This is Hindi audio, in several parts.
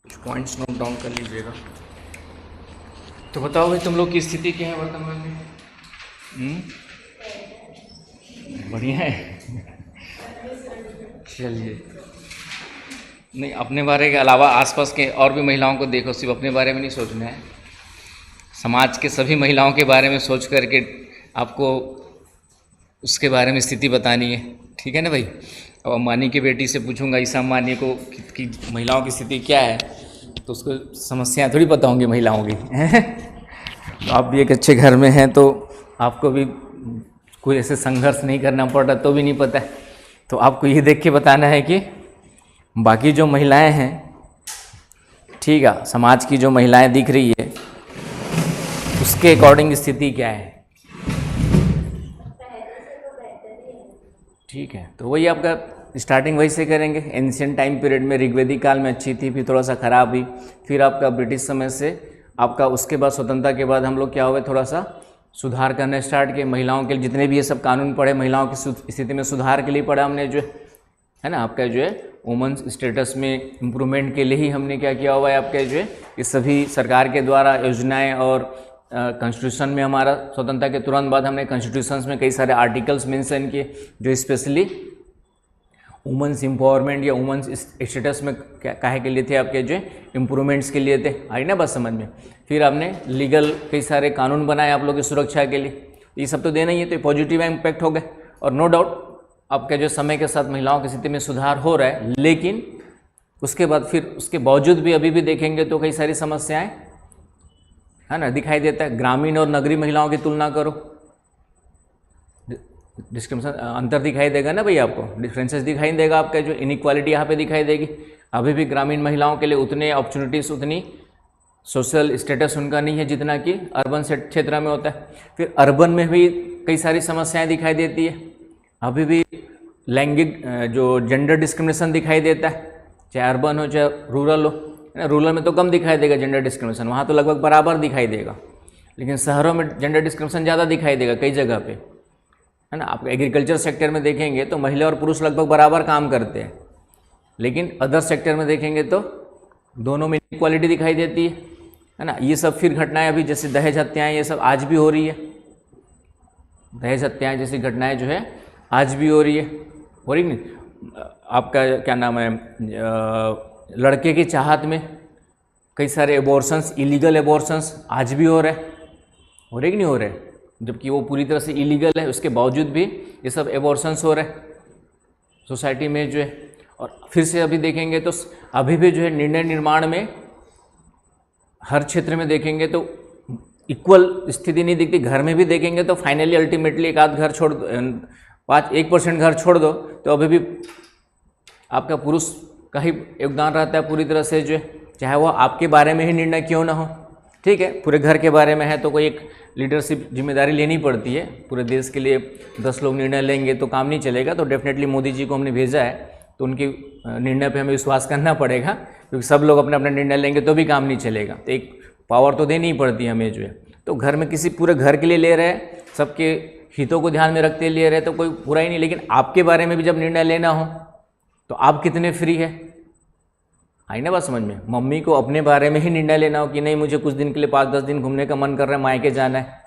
कुछ पॉइंट्स नोट डाउन कर लीजिएगा। तो बताओ भाई, तुम लोग की स्थिति क्या है वर्तमान में? बढ़िया है। चलिए, नहीं, अपने बारे के अलावा आसपास के और भी महिलाओं को देखो, सिर्फ अपने बारे में नहीं सोचना है। समाज के सभी महिलाओं के बारे में सोच करके आपको उसके बारे में स्थिति बतानी है, ठीक है ना भाई। अब अंबानी की बेटी से पूछूंगा ईसा अंबानी को कि महिलाओं की स्थिति क्या है, तो उसको समस्याएं थोड़ी पता होंगी महिलाओं की। तो आप भी एक अच्छे घर में हैं, तो आपको भी कोई ऐसे संघर्ष नहीं करना पड़ रहा तो भी नहीं पता है। तो आपको ये देख के बताना है कि बाकी जो महिलाएं हैं, ठीक है, समाज की जो महिलाएं दिख रही है उसके अकॉर्डिंग स्थिति क्या है। ठीक है, तो वही आपका स्टार्टिंग वही से करेंगे। एंशिएंट टाइम पीरियड में ऋग्वेदिक काल में अच्छी थी, फिर थोड़ा सा खराब हुई, फिर आपका ब्रिटिश समय से आपका उसके बाद स्वतंत्रता के बाद हम लोग क्या हुए, थोड़ा सा सुधार करना स्टार्ट किए। महिलाओं के जितने भी ये सब कानून पढ़े, महिलाओं की स्थिति में सुधार के लिए पढ़ा हमने, जो है ना आपका जो है वुमेन्स स्टेटस में इम्प्रूवमेंट के लिए ही हमने क्या किया हुआ है आपके जो है ये सभी सरकार के द्वारा योजनाएं। और कॉन्स्टिट्यूशन में हमारा स्वतंत्रता के तुरंत बाद हमने कॉन्स्टिट्यूशन में कई सारे आर्टिकल्स मेंशन किए जो स्पेशली वुमेन्स एम्पावरमेंट या वुमेन्स स्टेटस में काहे के लिए थे, आपके जो इम्प्रूवमेंट्स के लिए थे। आई ना बात समझ में। फिर आपने लीगल कई सारे कानून बनाए आप लोगों की सुरक्षा के लिए, ये सब तो देना ही है, तो पॉजिटिव इम्पैक्ट हो गए। और नो डाउट आपके जो समय के साथ महिलाओं की स्थिति में सुधार हो रहा है, लेकिन उसके बाद फिर उसके बावजूद भी अभी भी देखेंगे तो कई सारी समस्याएं है ना दिखाई देता है। ग्रामीण और नगरीय महिलाओं की तुलना करो, डिस्क्रिमिनेशन अंतर दिखाई देगा ना भाई, आपको डिफरेंसेस दिखाई देगा, आपका जो इनइक्वालिटी यहाँ पे दिखाई देगी। अभी भी ग्रामीण महिलाओं के लिए उतने अपॉर्चुनिटीज़, उतनी सोशल स्टेटस उनका नहीं है जितना कि अर्बन क्षेत्र में होता है। फिर अर्बन में भी कई सारी समस्याएं दिखाई देती है, अभी भी लैंगिक जो जेंडर डिस्क्रिमिनेशन दिखाई देता है, चाहे अर्बन हो चाहे रूरल हो। रूरल में तो कम दिखाई देगा जेंडर डिस्क्रिमिनेशन, वहाँ तो लगभग बराबर दिखाई देगा, लेकिन शहरों में जेंडर डिस्क्रिमिनेशन ज़्यादा दिखाई देगा कई जगह पे, है ना। आप एग्रीकल्चर सेक्टर में देखेंगे तो महिला और पुरुष लगभग बराबर काम करते हैं, लेकिन अदर सेक्टर में देखेंगे तो दोनों में इक्वालिटी दिखाई देती है ना। ये सब फिर घटनाएं अभी जैसे दहेज हत्याएँ, ये सब आज भी हो रही है। दहेज हत्याएँ जैसी घटनाएं जो है आज भी हो रही नहीं। आपका क्या नाम है, लड़के की चाहत में कई सारे एबॉर्शंस, इलीगल एबॉर्शंस आज भी हो रहे कि नहीं हो रहे, जबकि वो पूरी तरह से इलीगल है, उसके बावजूद भी ये सब एबॉर्शंस हो रहे सोसाइटी में जो है। और फिर से अभी देखेंगे तो अभी भी जो है निर्णय निर्माण में हर क्षेत्र में देखेंगे तो इक्वल स्थिति नहीं दिखती। घर में भी देखेंगे तो फाइनली अल्टीमेटली एक आध घर छोड़ 1% घर छोड़ दो तो अभी भी आपका पुरुष का ही योगदान रहता है पूरी तरह से, जो है चाहे वो आपके बारे में ही निर्णय क्यों ना हो। ठीक है, पूरे घर के बारे में है तो कोई एक लीडरशिप जिम्मेदारी लेनी पड़ती है। पूरे देश के लिए 10 लोग निर्णय लेंगे तो काम नहीं चलेगा। तो डेफिनेटली मोदी जी को हमने भेजा है, तो उनके निर्णय पे हमें विश्वास करना पड़ेगा, क्योंकि सब लोग अपना अपना निर्णय लेंगे तो भी काम नहीं चलेगा। तो एक पावर तो देनी ही पड़ती है हमें जो है। तो घर में किसी पूरे घर के लिए ले रहे हैं, सबके हितों को ध्यान में रखते ले रहे, तो कोई बुरा ही नहीं। लेकिन आपके बारे में भी जब निर्णय लेना हो तो आप कितने फ्री है, आई ना बात समझ में। मम्मी को अपने बारे में ही निर्णय लेना हो कि नहीं मुझे कुछ दिन के लिए 5-10 दिन घूमने का मन कर रहा है, मायके जाना है,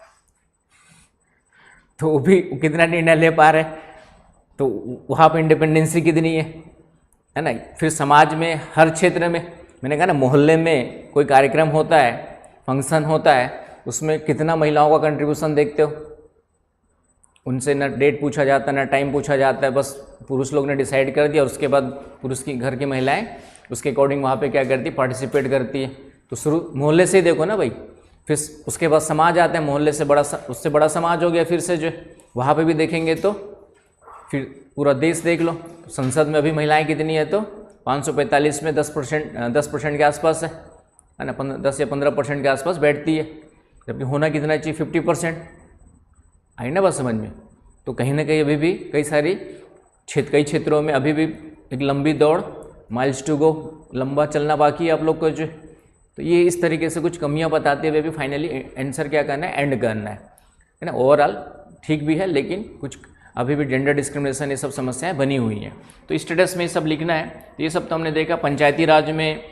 तो वो भी कितना निर्णय ले पा रहे, तो वहाँ पर इंडिपेंडेंसी कितनी है ना। फिर समाज में हर क्षेत्र में, मैंने कहा ना, मोहल्ले में कोई कार्यक्रम होता है, फंक्शन होता है, उसमें कितना महिलाओं का कंट्रीब्यूशन देखते हो। उनसे ना डेट पूछा जाता है ना टाइम पूछा जाता है, बस पुरुष लोग ने डिसाइड कर दिया और उसके बाद पुरुष की घर की महिलाएं उसके अकॉर्डिंग वहाँ पे क्या करती, पार्टिसिपेट करती है। तो शुरू मोहल्ले से ही देखो ना भाई, फिर उसके बाद समाज आता है, मोहल्ले से बड़ा उससे बड़ा समाज हो गया। फिर से जो वहाँ पे भी देखेंगे तो फिर पूरा देश देख लो। संसद में अभी महिलाएं कितनी है, तो 545 में 10% के आसपास है ना, 10 या 15% के आसपास बैठती है, जबकि होना कितना चाहिए 50%। आई ना बात समझ में। तो कहीं ना कहीं अभी भी कई क्षेत्रों में अभी भी एक लंबी दौड़, माइल्स टू गो, लंबा चलना बाकी है आप लोग को जो। तो ये इस तरीके से कुछ कमियां बताते हुए भी फाइनली आंसर क्या करना है, एंड करना है ना। ओवरऑल ठीक भी है, लेकिन कुछ अभी भी जेंडर डिस्क्रिमिनेशन ये सब समस्याएं बनी हुई हैं। तो स्टेटस में ये सब लिखना है। तो ये सब तो हमने देखा। पंचायती राज में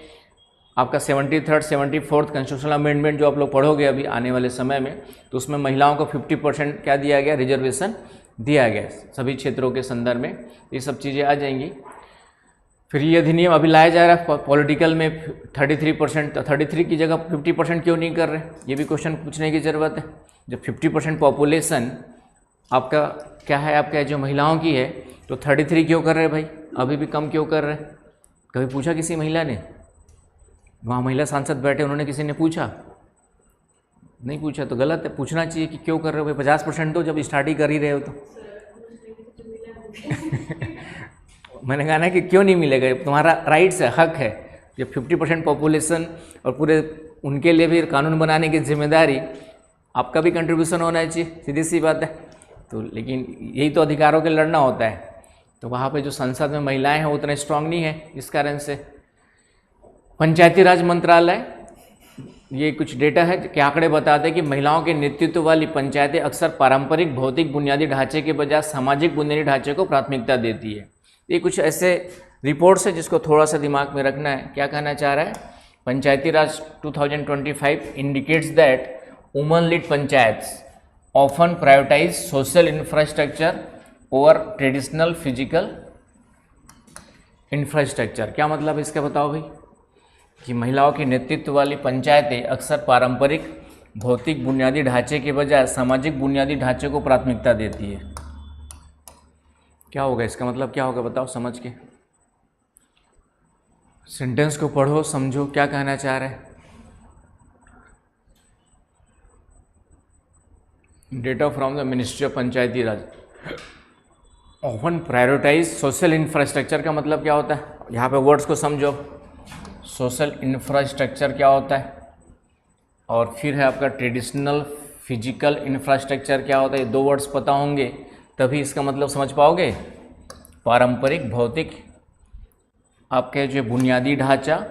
आपका 73rd 74th कॉन्स्टिट्यूशनल अमेंडमेंट जो आप लोग पढ़ोगे अभी आने वाले समय में, तो उसमें महिलाओं को 50% क्या दिया गया, रिजर्वेशन दिया गया सभी क्षेत्रों के संदर्भ में। ये सब चीज़ें आ जाएंगी। फिर ये अधिनियम अभी लाया जा रहा है पॉलिटिकल में 33%, तो 33 की जगह 50% क्यों नहीं कर रहे, ये भी क्वेश्चन पूछने की ज़रूरत है। जब 50% पॉपुलेशन आपका क्या है, आपका जो महिलाओं की है, तो 33 क्यों कर रहे भाई, अभी भी कम क्यों कर रहे? कभी पूछा किसी महिला ने? वहाँ महिला सांसद बैठे, उन्होंने किसी ने पूछा? नहीं पूछा, तो गलत है। पूछना चाहिए कि क्यों कर रहे हो भाई, 50% तो जब स्टार्ट ही कर ही रहे हो तो। मैंने कहा ना कि क्यों नहीं मिलेगा, तुम्हारा राइट्स है, हक है। जब 50% पॉपुलेशन और पूरे उनके लिए भी कानून बनाने की जिम्मेदारी आपका भी कंट्रीब्यूशन होना चाहिए, सीधी सी बात है। तो लेकिन यही तो अधिकारों के लड़ना होता है, तो वहाँ पे जो संसद में महिलाएं हैं वो उतने स्ट्रांग नहीं है। इस कारण से पंचायती राज मंत्रालय, ये कुछ डेटा है कि आंकड़े बताते हैं कि महिलाओं के नेतृत्व वाली पंचायतें अक्सर पारंपरिक भौतिक बुनियादी ढांचे के बजाय सामाजिक बुनियादी ढांचे को प्राथमिकता देती है। ये कुछ ऐसे रिपोर्ट्स है जिसको थोड़ा सा दिमाग में रखना है। क्या कहना चाह रहा है, Panchayati Raj 2025 indicates that woman lead panchayats often prioritise social infrastructure over traditional physical infrastructure. क्या मतलब इसका बताओ भाई, कि महिलाओं के नेतृत्व वाली पंचायतें अक्सर पारंपरिक भौतिक बुनियादी ढांचे के बजाय सामाजिक बुनियादी ढांचे को प्राथमिकता देती है। क्या होगा इसका मतलब, क्या होगा बताओ समझ के। सेंटेंस को पढ़ो, समझो क्या कहना चाह रहे हैं। Data from the ministry of Panchayati Raj, often prioritise social infrastructure का मतलब क्या होता है, यहाँ पे वर्ड्स को समझो। सोशल इंफ्रास्ट्रक्चर क्या होता है, और फिर है आपका ट्रेडिशनल फिजिकल इंफ्रास्ट्रक्चर क्या होता है। ये दो वर्ड्स पता होंगे तभी इसका मतलब समझ पाओगे। पारंपरिक भौतिक आपके जो बुनियादी ढांचा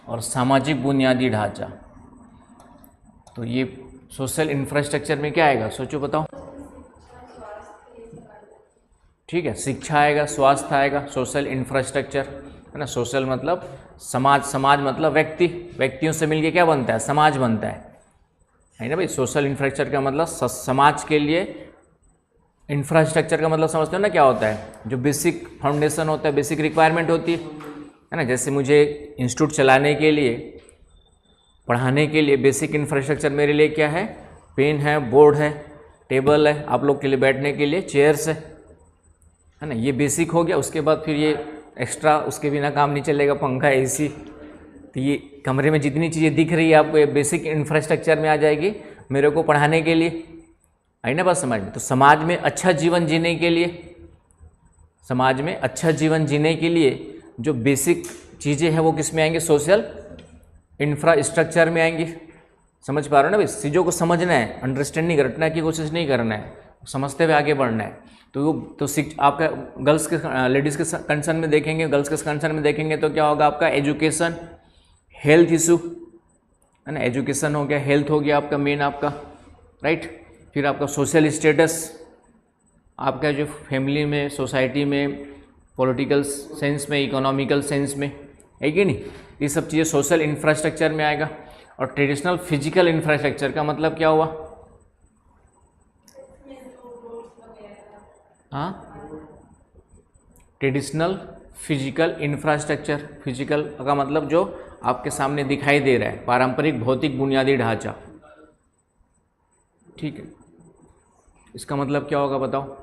और सामाजिक बुनियादी ढांचा, तो ये सोशल इंफ्रास्ट्रक्चर में क्या आएगा, सोचो बताओ। ठीक है, शिक्षा आएगा, स्वास्थ्य आएगा, सोशल इंफ्रास्ट्रक्चर है ना। सोशल मतलब समाज, समाज मतलब व्यक्ति, व्यक्तियों से मिलके क्या बनता है, समाज बनता है ना भाई। सोशल इंफ्रास्ट्रक्चर का मतलब समाज के लिए, इंफ्रास्ट्रक्चर का मतलब समझते हो ना क्या होता है, जो बेसिक फाउंडेशन होता है, बेसिक रिक्वायरमेंट होती है ना। जैसे मुझे इंस्टीट्यूट चलाने के लिए, पढ़ाने के लिए बेसिक इंफ्रास्ट्रक्चर मेरे लिए क्या है, पेन है, बोर्ड है, टेबल है, आप लोग के लिए बैठने के लिए चेयर्स है ना। ये बेसिक हो गया। उसके बाद फिर ये एक्स्ट्रा, उसके बिना काम नहीं चलेगा, पंखा, एसी। तो ये कमरे में जितनी चीज़ें दिख रही है आपको, ये बेसिक इंफ्रास्ट्रक्चर में आ जाएगी मेरे को पढ़ाने के लिए, आई ना बात समझ में। तो समाज में अच्छा जीवन जीने के लिए, समाज में अच्छा जीवन जीने के लिए जो बेसिक चीज़ें हैं वो किस में आएंगे, सोशल इंफ्रास्ट्रक्चर में आएंगी। समझ पा रहे हो ना भाई, चीज़ों को समझना है, अंडरस्टैंडिंग रटने की कोशिश नहीं करना है, समझते हुए आगे बढ़ना है। तो आपका गर्ल्स के, लेडीज़ के कंसर्न में देखेंगे, गर्ल्स के कंसर्न में देखेंगे तो क्या होगा आपका, एजुकेशन, हेल्थ इशू है ना। एजुकेशन हो गया, हेल्थ हो गया आपका मेन आपका, राइट। फिर आपका सोशल स्टेटस, आपका जो फैमिली में, सोसाइटी में, पॉलिटिकल सेंस में, इकोनॉमिकल सेंस में, है कि नहीं। ये सब चीज़ें सोशल इंफ्रास्ट्रक्चर में आएगा। और ट्रेडिशनल फिजिकल इंफ्रास्ट्रक्चर का मतलब क्या हुआ, हाँ, ट्रेडिशनल फिजिकल इंफ्रास्ट्रक्चर, फिजिकल का मतलब जो आपके सामने दिखाई दे रहा है, पारंपरिक भौतिक बुनियादी ढांचा, ठीक है। इसका मतलब क्या होगा बताओ।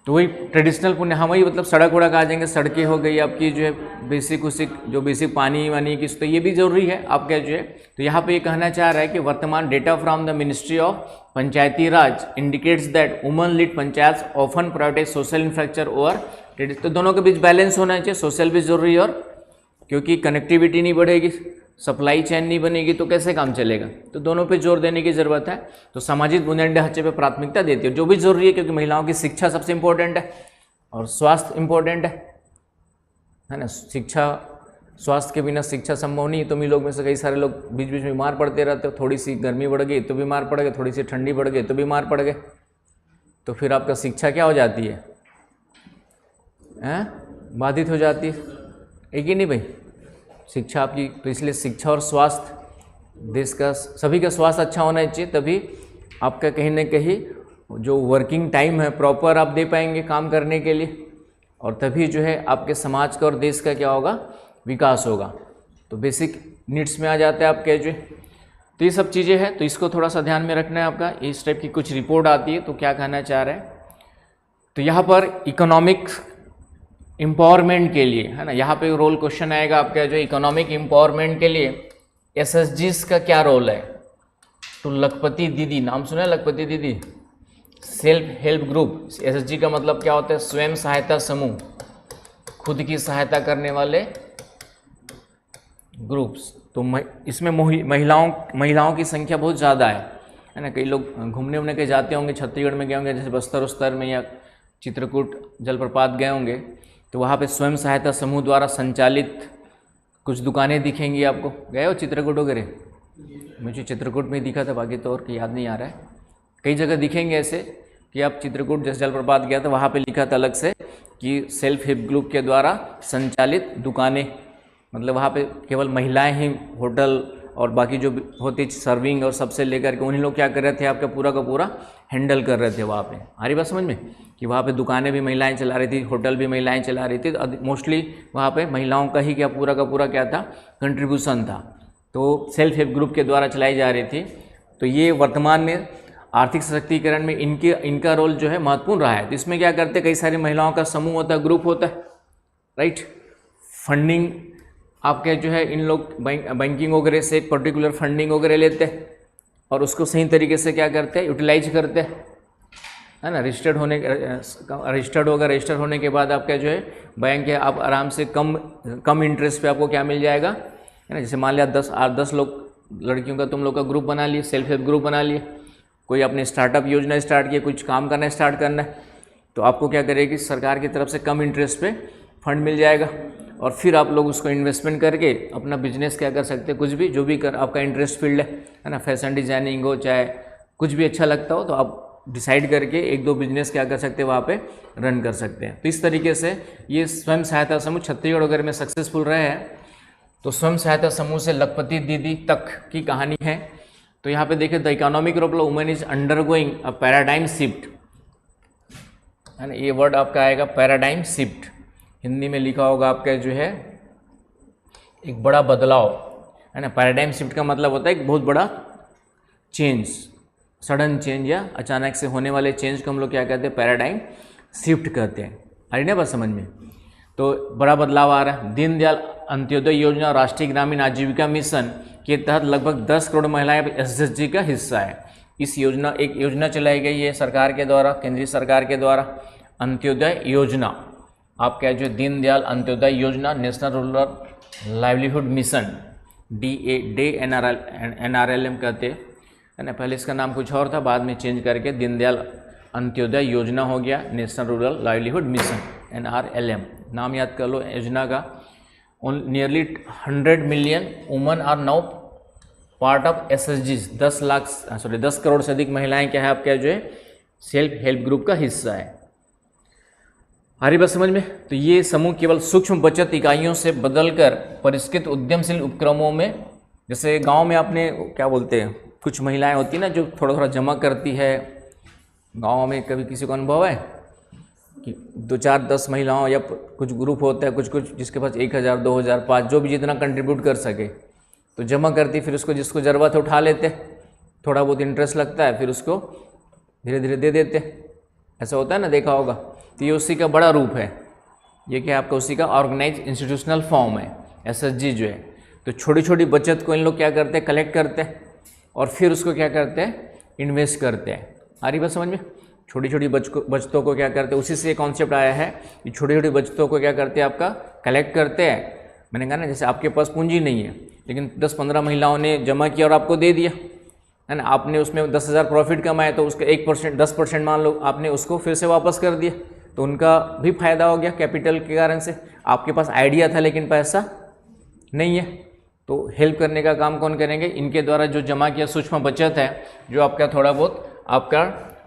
तो वही ट्रेडिशनल पुण्य, हाँ वही मतलब सड़क वड़क आ जाएंगे, सड़कें हो गई आपकी जो है बेसिक उसिक, जो बेसिक पानी वानी की, तो ये भी जरूरी है आपका जो है। तो यहाँ पे ये कहना चाह रहा है कि वर्तमान data from the ministry of Panchayati Raj indicates that woman lead panchayat often prioritise social infrastructure over traditional. तो दोनों के बीच बैलेंस होना चाहिए, सोशल भी जरूरी है, और क्योंकि कनेक्टिविटी नहीं बढ़ेगी, सप्लाई चेन नहीं बनेगी तो कैसे काम चलेगा। तो दोनों पे जोर देने की ज़रूरत है। तो सामाजिक बुनियादी ढांचे पे प्राथमिकता देती है, जो भी जरूरी है, क्योंकि महिलाओं की शिक्षा सबसे इम्पोर्टेंट है और स्वास्थ्य इम्पोर्टेंट है ना। शिक्षा, स्वास्थ्य के बिना शिक्षा संभव नहीं है। तुम ही लोग में से कई सारे लोग बीच बीच में बीमार पड़ते रहते हो, थोड़ी सी गर्मी बढ़ गई तो बीमार पड़ गए, थोड़ी सी ठंडी बढ़ गई तो बीमार पड़ गए। तो फिर आपका शिक्षा क्या हो जाती है, बाधित हो जाती है कि नहीं भाई। शिक्षा आपकी, तो इसलिए शिक्षा और स्वास्थ्य, देश का सभी का स्वास्थ्य अच्छा होना चाहिए, तभी आपका कहीं ना कहीं जो वर्किंग टाइम है प्रॉपर आप दे पाएंगे काम करने के लिए, और तभी जो है आपके समाज का और देश का क्या होगा, विकास होगा। तो बेसिक नीड्स में आ जाते हैं आपके जो, तो ये सब चीज़ें हैं, तो इसको थोड़ा सा ध्यान में रखना है आपका। इस टाइप की कुछ रिपोर्ट आती है तो क्या कहना चाह रहे हैं, तो यहाँ पर इकोनॉमिक एम्पावरमेंट के लिए है ना, यहाँ पे रोल क्वेश्चन आएगा आपका, जो इकोनॉमिक एम्पावरमेंट के लिए एसएचजीज का क्या रोल है। तो लखपति दीदी, नाम सुना है लखपति दीदी, सेल्फ हेल्प ग्रुप। एसएचजी का मतलब क्या होता है, स्वयं सहायता समूह, खुद की सहायता करने वाले ग्रुप्स। तो इसमें महिलाओं की संख्या बहुत ज़्यादा है ना। कई लोग घूमने उमने के जाते होंगे, छत्तीसगढ़ में गए होंगे, जैसे बस्तर उस्तर में या चित्रकूट जलप्रपात गए होंगे, तो वहाँ पे स्वयं सहायता समूह द्वारा संचालित कुछ दुकानें दिखेंगी आपको। गए हो चित्रकूट वगैरह? मुझे चित्रकूट में ही दिखा था, बाकी तो और याद नहीं आ रहा है। कई जगह दिखेंगे ऐसे कि आप चित्रकूट जैसे जलप्रपात गया तो वहाँ पे लिखा था अलग से कि सेल्फ हेल्प ग्रुप के द्वारा संचालित दुकानें, मतलब वहाँ पे केवल महिलाएं ही होटल और बाकी जो होती सर्विंग और सबसे लेकर के उन्हीं लोग क्या कर रहे थे, आपका पूरा का पूरा हैंडल कर रहे थे वहाँ पे। आ रही बात समझ में, कि वहाँ पे दुकानें भी महिलाएं चला रही थी, होटल भी महिलाएं चला रही थी, तो मोस्टली वहाँ पे महिलाओं का ही क्या पूरा का पूरा क्या था, कंट्रीब्यूशन था। तो सेल्फ हेल्प ग्रुप के द्वारा चलाई जा रही थी। तो ये वर्तमान में आर्थिक सशक्तिकरण में इनका रोल जो है महत्वपूर्ण रहा है। तो इसमें क्या करते हैं, कई सारी महिलाओं का समूह होता है, ग्रुप होता है, राइट। फंडिंग आपके जो है इन लोग बैंकिंग वगैरह से एक पर्टिकुलर फंडिंग वगैरह लेते हैं और उसको सही तरीके से क्या करते हैं, यूटिलाइज करते हैं, है ना। रजिस्टर्ड होने के बाद आपका जो है बैंक है, आप आराम से कम इंटरेस्ट पे आपको क्या मिल जाएगा, है ना। जैसे मान लिया 10 लोग लड़कियों का तुम लोग का ग्रुप बना लिए, सेल्फ हेल्प ग्रुप बना लिए, कोई अपने स्टार्टअप योजना स्टार्ट किया, कुछ काम करना स्टार्ट करना है, तो आपको क्या करेगी, सरकार की तरफ से कम इंटरेस्ट पे फंड मिल जाएगा और फिर आप लोग उसको इन्वेस्टमेंट करके अपना बिजनेस क्या कर सकते हैं, कुछ भी जो भी आपका इंटरेस्ट फील्ड है ना, फैशन डिजाइनिंग हो चाहे कुछ भी अच्छा लगता हो, तो आप डिसाइड करके 1-2 बिजनेस क्या कर सकते हैं वहाँ पे रन कर सकते हैं। तो इस तरीके से ये स्वयं सहायता समूह छत्तीसगढ़ वगैरह में सक्सेसफुल रहे हैं। तो स्वयं सहायता समूह से लखपति दीदी तक की कहानी है। तो यहाँ पे देखिए, the economic role of women is undergoing a paradigm shift, है ना। ये वर्ड आपका आएगा पैराडाइम शिफ्ट, हिंदी में लिखा होगा आपका जो है एक बड़ा बदलाव, है ना। पैराडाइम शिफ्ट का मतलब होता है एक बहुत बड़ा चेंज, सडन चेंज या अचानक से होने वाले चेंज को हम लोग क्या कहते हैं, पैराडाइम शिफ्ट कहते हैं। आ रही ना बात समझ में। तो बड़ा बदलाव आ रहा है। दीनदयाल अंत्योदय योजना और राष्ट्रीय ग्रामीण आजीविका मिशन के तहत लगभग 10 करोड़ महिलाएं एसएचजी का हिस्सा है। इस योजना, एक योजना चलाई गई है सरकार के द्वारा, केंद्रीय सरकार के द्वारा, अंत्योदय योजना। आपका जो दीनदयाल अंत्योदय योजना, national rural livelihood mission, NRLM कहते हैं, है ना। पहले इसका नाम कुछ और था, बाद में चेंज करके दीनदयाल अंत्योदय योजना हो गया, national rural livelihood mission, NRLM। नाम याद कर लो योजना का। Nearly 100 million women are now part of एसएचजीज। 10 करोड़ से अधिक महिलाएं क्या है आपका जो है सेल्फ हेल्प ग्रुप का हिस्सा है। आ रही बात समझ में। तो ये समूह केवल सूक्ष्म बचत इकाइयों से बदलकर परिष्कृत उद्यमशील उपक्रमों में, जैसे गांव में आपने क्या बोलते हैं, कुछ महिलाएं होती ना जो थोड़ा थोड़ा जमा करती है। गांव में कभी किसी को अनुभव है कि 2-4-10 महिलाओं या कुछ ग्रुप होता है, कुछ जिसके पास 1000, 2000, 5 जो भी जितना कंट्रीब्यूट कर सके तो जमा करती, फिर उसको जिसको ज़रूरत है उठा लेते, थोड़ा बहुत इंटरेस्ट लगता है, फिर उसको धीरे धीरे दे देते। ऐसा होता है ना, देखा होगा। तो ये उसी का बड़ा रूप है। ये क्या आपका उसी का ऑर्गेनाइज इंस्टीट्यूशनल फॉर्म है एसएचजी जो है। तो छोटी छोटी बचत को इन लोग क्या करते हैं, कलेक्ट करते हैं और फिर उसको क्या करते हैं, इन्वेस्ट करते हैं। आ रही बात समझ में। छोटी छोटी बचतों को क्या करते हैं, उसी से कॉन्सेप्ट आया है कि छोटी छोटी बचतों को क्या करते हैं, आपका कलेक्ट करते हैं। मैंने कहा ना, जैसे आपके पास पूंजी नहीं है लेकिन 10-15 महिलाओं ने जमा किया और आपको दे दिया, है ना। आपने उसमें 10,000 प्रॉफिट कमाया तो उसका 1%, 10% मान लो आपने उसको फिर से वापस कर दिया, तो उनका भी फायदा हो गया कैपिटल के कारण से। आपके पास आइडिया था लेकिन पैसा नहीं है, तो हेल्प करने का काम कौन करेंगे, इनके द्वारा जो जमा किया सूक्ष्म बचत है, जो आपका थोड़ा बहुत आपका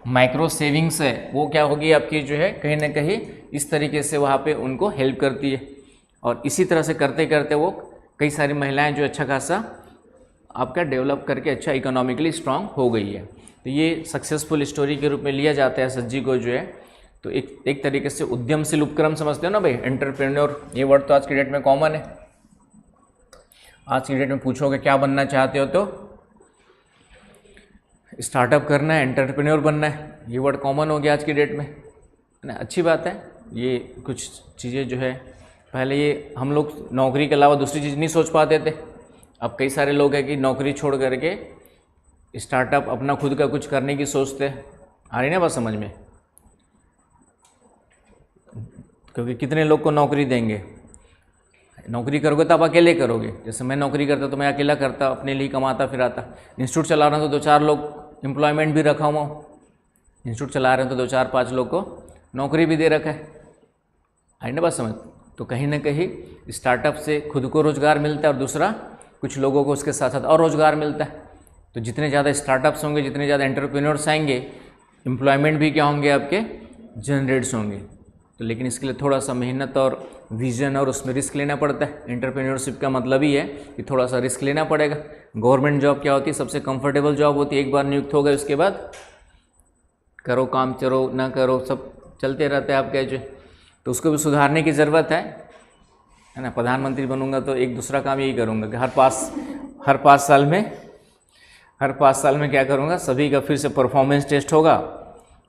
माइक्रो सेविंग्स है, वो क्या होगी आपकी जो है कहीं ना कहीं इस तरीके से वहाँ पे उनको हेल्प करती है। और इसी तरह से करते करते वो कई सारी महिलाएं जो अच्छा खासा आपका डेवलप करके अच्छा इकोनॉमिकली स्ट्रांग हो गई है। तो ये सक्सेसफुल स्टोरी के रूप में लिया जाता है एसएचजी को जो है। तो एक तरीके से उद्यमशील उपक्रम समझते हो ना भाई, एंटरप्रेन्योर, ये वर्ड तो आज की डेट में कॉमन है। आज की डेट में पूछोगे क्या बनना चाहते हो तो स्टार्टअप करना है, एंटरप्रेन्योर बनना है, ये वर्ड कॉमन हो गया आज की डेट में, है ना। अच्छी बात है। ये कुछ चीज़ें जो है पहले ये हम लोग नौकरी के अलावा दूसरी चीज़ नहीं सोच पाते थे। अब कई सारे लोग हैं कि नौकरी छोड़ करके स्टार्टअप अपना खुद का कुछ करने की सोचते हैं। आ रही ना बात समझ में? क्योंकि कितने लोग को नौकरी देंगे? नौकरी करोगे तो आप अकेले करोगे। जैसे मैं नौकरी करता तो मैं अकेला करता, अपने लिए कमाता फिराता। इंस्टीट्यूट चला रहा हूँ तो 2-4 लोग एम्प्लॉयमेंट भी रखा हुआ हूँ। इंस्टीट्यूट चला रहे हैं तो 2-4-5 लोग को नौकरी भी दे रखा है। आई ना बात समझ? तो कहीं ना कहीं स्टार्टअप से खुद को रोज़गार मिलता है और दूसरा कुछ लोगों को उसके साथ साथ और रोज़गार मिलता है। तो जितने ज़्यादा स्टार्टअप्स होंगे, जितने ज़्यादा एंटरप्रेन्योर्स आएंगे, एम्प्लॉयमेंट भी क्या होंगे आपके जनरेट्स होंगे। तो लेकिन इसके लिए थोड़ा सा मेहनत और विजन और उसमें रिस्क लेना पड़ता है। एंटरप्रेन्योरशिप का मतलब ही है कि थोड़ा सा रिस्क लेना पड़ेगा। गवर्नमेंट जॉब क्या होती है? सबसे कंफर्टेबल जॉब होती है। एक बार नियुक्त हो गए उसके बाद करो काम, चलो ना करो, सब चलते रहते हैं आपके जो। तो उसको भी सुधारने की ज़रूरत है ना। प्रधानमंत्री बनूंगा तो एक दूसरा काम यही करूंगा कि हर 5 साल में क्या करूंगा, सभी का फिर से परफॉर्मेंस टेस्ट होगा।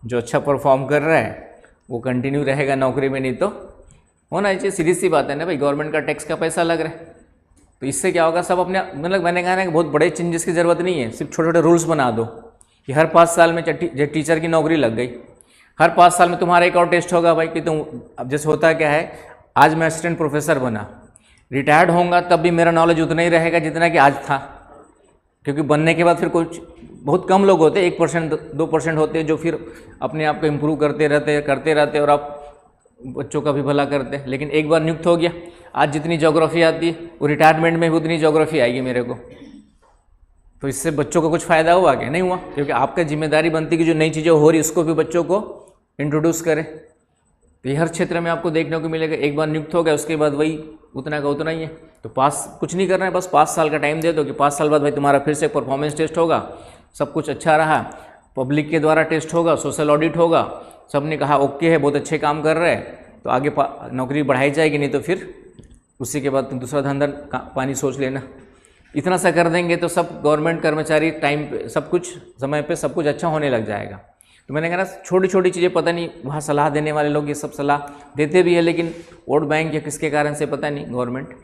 जो अच्छा परफॉर्म कर रहा है वो कंटिन्यू रहेगा नौकरी में, नहीं तो होना चाहिए। सीधी सी बात है ना भाई, गवर्नमेंट का टैक्स का पैसा लग रहा है। तो इससे क्या होगा, सब अपने, मतलब मैंने कहा ना कि बहुत बड़े चेंजेस की ज़रूरत नहीं है। सिर्फ छोटे छोटे रूल्स बना दो कि हर 5 साल में टीचर की नौकरी लग गई, हर 5 साल में तुम्हारा एक और टेस्ट होगा भाई कि तुम, अब जैसे होता क्या है, आज मैं असिस्टेंट प्रोफेसर बना, रिटायर्ड होऊंगा तब भी मेरा नॉलेज उतना ही रहेगा जितना कि आज था। क्योंकि बनने के बाद फिर कुछ बहुत कम लोग होते हैं, 1% 2% होते हैं जो फिर अपने आप को इम्प्रूव करते रहते और आप बच्चों का भी भला करते हैं। लेकिन एक बार नियुक्त हो गया, आज जितनी ज्योग्राफी आती है वो रिटायरमेंट में भी उतनी ज्योग्राफी आएगी मेरे को। तो इससे बच्चों को कुछ फ़ायदा हुआ क्या? नहीं हुआ। क्योंकि आपका जिम्मेदारी बनती कि जो नई चीज़ें हो रही उसको भी बच्चों को इंट्रोड्यूस करें। तो ये हर क्षेत्र में आपको देखने को मिलेगा। एक बार नियुक्त हो गया उसके बाद वही उतना का उतना ही है। तो कुछ नहीं करना है, बस 5 साल का टाइम दे दो कि 5 साल बाद भाई तुम्हारा फिर से परफॉर्मेंस टेस्ट होगा, सब कुछ अच्छा रहा, पब्लिक के द्वारा टेस्ट होगा, सोशल ऑडिट होगा, सब ने कहा ओके है, बहुत अच्छे काम कर रहे हैं, तो आगे नौकरी बढ़ाई जाएगी। नहीं तो फिर उसी के बाद तुम दूसरा धंधा पानी सोच लेना। इतना सा कर देंगे तो सब गवर्नमेंट कर्मचारी टाइम पे, सब कुछ समय पे, सब कुछ अच्छा होने लग जाएगा। तो मैंने कहा ना, छोटी छोटी चीज़ें पता नहीं, वहाँ सलाह देने वाले लोग ये सब सलाह देते भी है, लेकिन वोट बैंक या किसके कारण से पता नहीं गवर्नमेंट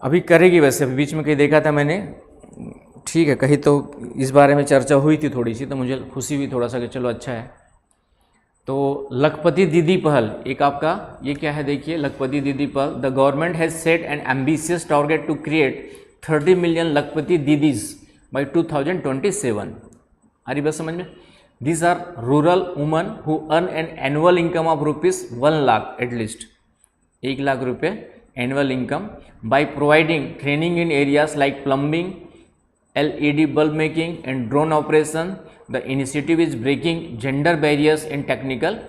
अभी करेगी। वैसे अभी बीच में कहीं देखा था मैंने, ठीक है, कहीं तो इस बारे में चर्चा हुई थी थोड़ी सी, तो मुझे खुशी हुई थोड़ा सा कि चलो अच्छा है। तो लखपति दीदी पहल एक आपका ये क्या है देखिए, लखपति दीदी पहल। The government has set an ambitious target to create 30 million Lakhpati Didis by 2027। आ रही बात समझ में? These are rural women who earn an annual income of ₹1 lakh at least, 1 lakh रुपये annual income by providing training in areas like plumbing, LED bulb making and drone operation. The initiative is breaking gender barriers in technical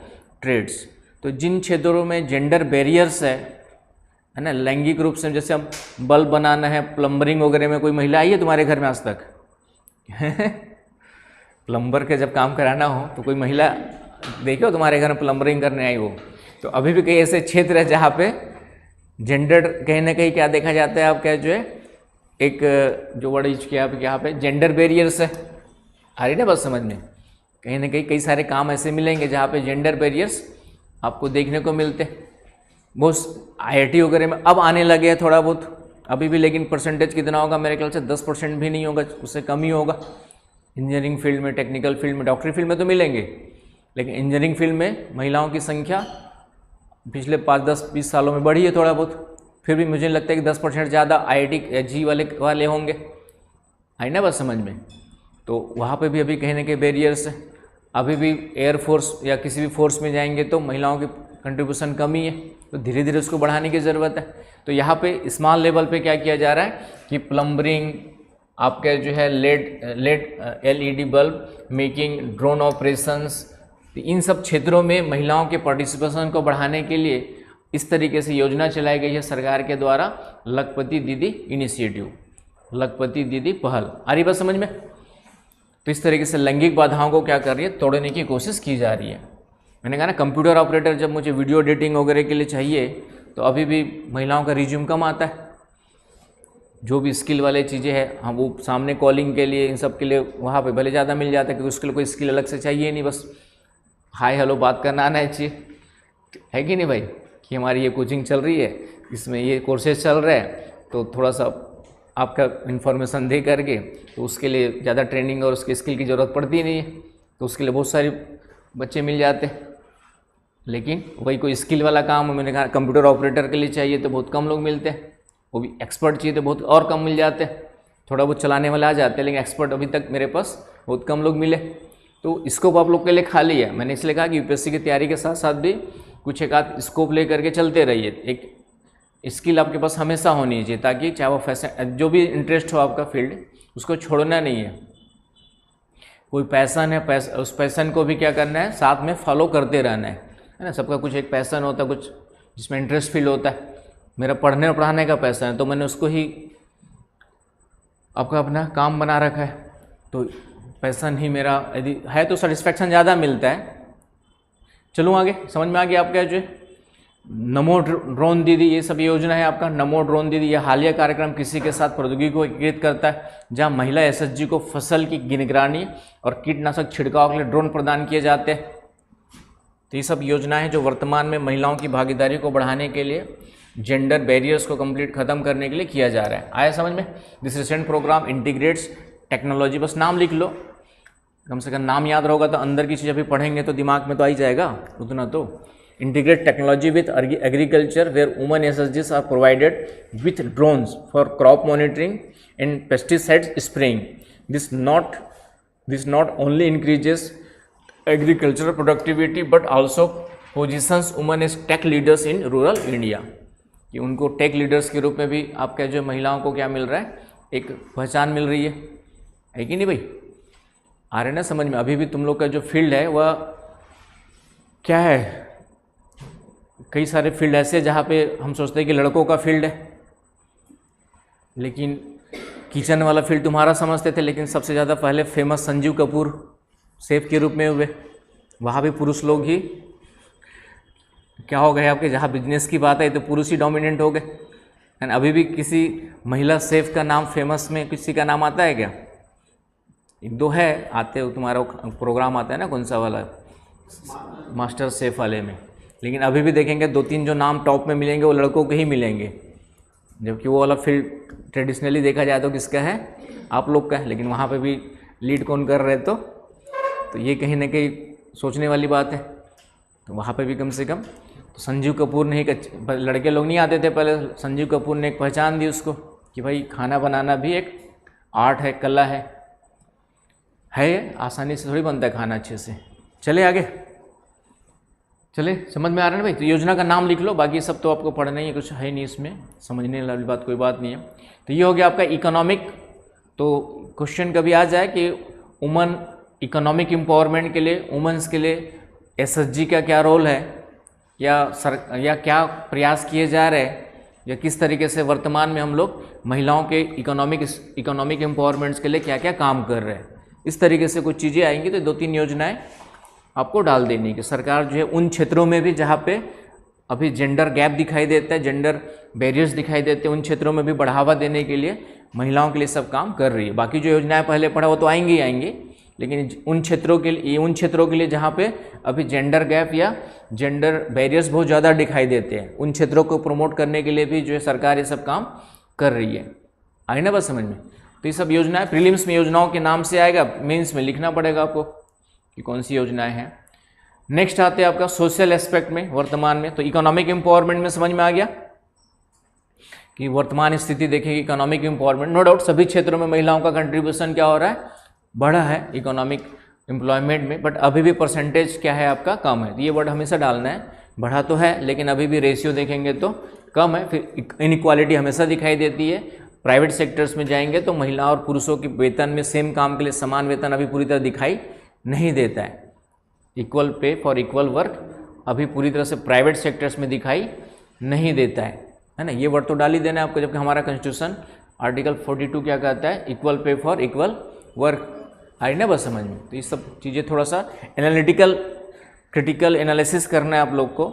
trades. तो जिन क्षेत्रों में जेंडर बैरियर्स है ना, लैंगिक रूप से, जैसे हम बल्ब बनाना है, प्लम्बरिंग वगैरह में कोई महिला आई है तुम्हारे घर में आज तक? प्लम्बर के जब काम कराना हो तो कोई महिला देखो तुम्हारे घर में प्लम्बरिंग करने आई हो? तो अभी भी कई ऐसे क्षेत्र है जहाँ पे जेंडर कहीं ना कहीं क्या देखा जाता है, आपका जो है एक जो वर्ड यूज किया आप यहाँ पे, जेंडर बैरियर्स है। आ रही ना बात समझ में? कहीं ना कहीं कई सारे काम ऐसे मिलेंगे जहाँ पे जेंडर बैरियर्स आपको देखने को मिलते हैं। बहुत IIT वगैरह में अब आने लगे हैं थोड़ा बहुत अभी भी, लेकिन परसेंटेज कितना होगा? मेरे ख्याल से 10% भी नहीं होगा, उससे कम ही होगा। इंजीनियरिंग फील्ड में, टेक्निकल फील्ड में, डॉक्टरी फील्ड में तो मिलेंगे, लेकिन इंजीनियरिंग फील्ड में महिलाओं की संख्या पिछले 5-10-20 सालों में बढ़ी है थोड़ा बहुत। फिर भी मुझे लगता है कि 10% ज़्यादा IIT जी वाले होंगे। आई ना बात समझ में? तो वहाँ पे भी अभी कहीं ना कहीं बैरियर्स है। अभी भी एयरफोर्स या किसी भी फोर्स में जाएंगे तो महिलाओं की कंट्रीब्यूशन कम ही है, तो धीरे धीरे उसको बढ़ाने की ज़रूरत है। तो यहाँ पे स्मॉल लेवल पे क्या किया जा रहा है कि प्लम्बरिंग, आपके जो है LED LED bulb making, drone operations, इन सब क्षेत्रों में महिलाओं के पार्टिसिपेशन को बढ़ाने के लिए इस तरीके से योजना चलाई गई है सरकार के द्वारा, लखपति दीदी इनिशिएटिव, लखपति दीदी पहल। आ रही बात समझ में? तो इस तरीके से लैंगिक बाधाओं को क्या कर रही है, तोड़ने की कोशिश की जा रही है। मैंने कहा ना, कंप्यूटर ऑपरेटर जब मुझे वीडियो एडिटिंग वगैरह के लिए चाहिए तो अभी भी महिलाओं का रिज्यूम कम आता है। जो भी स्किल वाले चीज़ें हैं, हम वो सामने कॉलिंग के लिए, इन सब के लिए वहाँ पे भले ज़्यादा मिल जाता है, क्योंकि उसके लिए कोई स्किल अलग से चाहिए नहीं, बस हाय हेलो बात करना आना चाहिए, है कि नहीं भाई, कि हमारी ये कोचिंग चल रही है, इसमें ये कोर्सेज चल रहे हैं, तो थोड़ा सा आपका इन्फॉर्मेशन दे करके, तो उसके लिए ज़्यादा ट्रेनिंग और उसके स्किल की ज़रूरत पड़ती नहीं है, तो उसके लिए बहुत सारे बच्चे मिल जाते हैं। लेकिन वही कोई स्किल वाला काम, मैंने कहा कंप्यूटर ऑपरेटर के लिए चाहिए तो बहुत कम लोग मिलते हैं, वो भी एक्सपर्ट चाहिए तो बहुत और कम मिल जाते हैं। थोड़ा बहुत चलाने वाला आ जाते हैं, लेकिन एक्सपर्ट अभी तक मेरे पास बहुत कम लोग मिले। तो स्कोप आप लोग के लिए खाली है। मैंने इसलिए कहा कि यूपीएससी की तैयारी के साथ साथ भी कुछ एक आध स्कोप ले करके चलते रहिए। एक स्किल आपके पास हमेशा होनी चाहिए, ताकि चाहे वो फैशन, जो भी इंटरेस्ट हो आपका फील्ड, उसको छोड़ना नहीं है। कोई पैसन है, उस पैसन को भी क्या करना है, साथ में फॉलो करते रहना है ना। सबका कुछ एक पैसन होता है, कुछ जिसमें इंटरेस्ट फील होता है। मेरा पढ़ने और पढ़ाने का पैसन है, तो मैंने उसको ही आपका अपना काम बना रखा है। तो पैसन ही मेरा यदि है तो सेटिस्फैक्शन ज़्यादा मिलता है। चलूँ आगे, समझ में आ गया आपका जो नमो ड्रोन दीदी, ये सब योजना है आपका नमो ड्रोन दीदी। यह हालिया कार्यक्रम किसी के साथ प्रौद्योगिकी को एकीकृत करता है, जहां महिला एसएचजी को फसल की निगरानी और कीटनाशक छिड़काव के लिए ड्रोन प्रदान किए जाते हैं। तो ये सब योजनाएं जो वर्तमान में महिलाओं की भागीदारी को बढ़ाने के लिए, जेंडर बैरियर्स को कंप्लीट खत्म करने के लिए किया जा रहा है। आया समझ में? This recent programme integrates technology, बस नाम लिख लो, कम से कम नाम याद रहोगा तो अंदर की चीज़ अभी पढ़ेंगे तो दिमाग में तो आ ही जाएगा उतना तो। Integrate technology with agriculture where women एसएचजीज are provided with drones for crop monitoring and pesticide spraying. This not only increases agricultural productivity but also positions women as tech leaders in rural India. कि उनको टेक लीडर्स के रूप में भी आपके जो महिलाओं को क्या मिल रहा है, एक पहचान मिल रही है कि नहीं भाई? आ रहे ना समझ में? अभी भी तुम लोग का जो फील्ड है वह क्या है, कई सारे फील्ड ऐसे जहाँ पे हम सोचते हैं कि लड़कों का फील्ड है, लेकिन किचन वाला फील्ड तुम्हारा समझते थे, लेकिन सबसे ज़्यादा पहले फेमस संजीव कपूर शेफ के रूप में हुए, वहाँ भी पुरुष लोग ही क्या हो गए आपके। जहाँ बिजनेस की बात है तो पुरुष ही डोमिनेंट हो गए। एंड अभी भी किसी महिला शेफ का नाम फेमस में किसी का नाम आता है क्या? एक दो है, आते हो, तुम्हारा प्रोग्राम आता है ना कौन सा वाला, मास्टर शेफ वाले में, लेकिन अभी भी देखेंगे दो तीन जो नाम टॉप में मिलेंगे वो लड़कों के ही मिलेंगे, जबकि वो वाला फील्ड ट्रेडिशनली देखा जाए तो किसका है, आप लोग का है। लेकिन वहाँ पे भी लीड कौन कर रहे, तो ये कहीं ना कहीं सोचने वाली बात है। तो वहाँ पे भी कम से कम तो संजीव कपूर ने एक लड़के लोग नहीं आते थे पहले, संजीव कपूर ने एक पहचान दी उसको कि भाई खाना बनाना भी एक आर्ट है, कला है, आसानी से थोड़ी बनता है खाना अच्छे से। चले आगे, चले, समझ में आ रहा है ना भाई? तो योजना का नाम लिख लो, बाकी सब तो आपको पढ़ना ही है, कुछ है नहीं इसमें, समझने वाली बात कोई बात नहीं है। तो ये हो गया आपका इकोनॉमिक। तो क्वेश्चन कभी आ जाए कि वुमन इकोनॉमिक एम्पावरमेंट के लिए, वुमेंस के लिए एसएचजी का क्या रोल है, या क्या प्रयास किए जा रहे हैं, या किस तरीके से वर्तमान में हम लोग महिलाओं के इकोनॉमिक एम्पावरमेंट्स के लिए क्या क्या काम कर रहे हैं, इस तरीके से कुछ चीज़ें आएंगी। तो दो तीन योजनाएं आपको डाल देनी कि सरकार जो है उन क्षेत्रों में भी जहाँ पे अभी जेंडर गैप दिखाई देता है, जेंडर बैरियर्स दिखाई देते हैं, उन क्षेत्रों में भी बढ़ावा देने के लिए महिलाओं के लिए सब काम कर रही है। बाकी जो योजनाएं पहले पढ़ा वो तो आएंगी ही आएंगी, लेकिन उन क्षेत्रों के लिए जहाँ पे अभी जेंडर गैप या जेंडर बैरियर्स बहुत ज़्यादा दिखाई देते हैं, उन क्षेत्रों को प्रमोट करने के लिए भी जो है सरकार ये सब काम कर रही है। आई ना बस समझ में? तो ये सब योजनाएं प्रीलिम्स में योजनाओं के नाम से आएगा, मेंस में लिखना पड़ेगा आपको कि कौन सी योजनाएं हैं। नेक्स्ट आते हैं आपका सोशल एस्पेक्ट में, वर्तमान में। तो इकोनॉमिक एम्पावरमेंट में समझ में आ गया कि वर्तमान स्थिति देखेंगे इकोनॉमिक एम्पावरमेंट। नो डाउट सभी क्षेत्रों में महिलाओं का कंट्रीब्यूशन क्या हो रहा है, बढ़ा है इकोनॉमिक एम्प्लॉयमेंट में, बट अभी भी परसेंटेज क्या है आपका, कम है। ये वर्ड हमेशा डालना है, बढ़ा तो है लेकिन अभी भी रेशियो देखेंगे तो कम है। फिर इनइक्वालिटी हमेशा दिखाई देती है। प्राइवेट सेक्टर्स में जाएंगे तो महिला और पुरुषों के वेतन में सेम काम के लिए समान वेतन अभी पूरी तरह दिखाई नहीं देता है। Equal pay for equal work अभी पूरी तरह से प्राइवेट सेक्टर्स में दिखाई नहीं देता है ना। ये वर्ड तो डाल ही देना है आपको, जबकि हमारा कॉन्स्टिट्यूशन आर्टिकल 42 क्या कहता है, equal pay for equal work. आई ना बस समझ में। तो ये सब चीज़ें थोड़ा सा एनालिटिकल क्रिटिकल एनालिसिस करना है आप लोग को,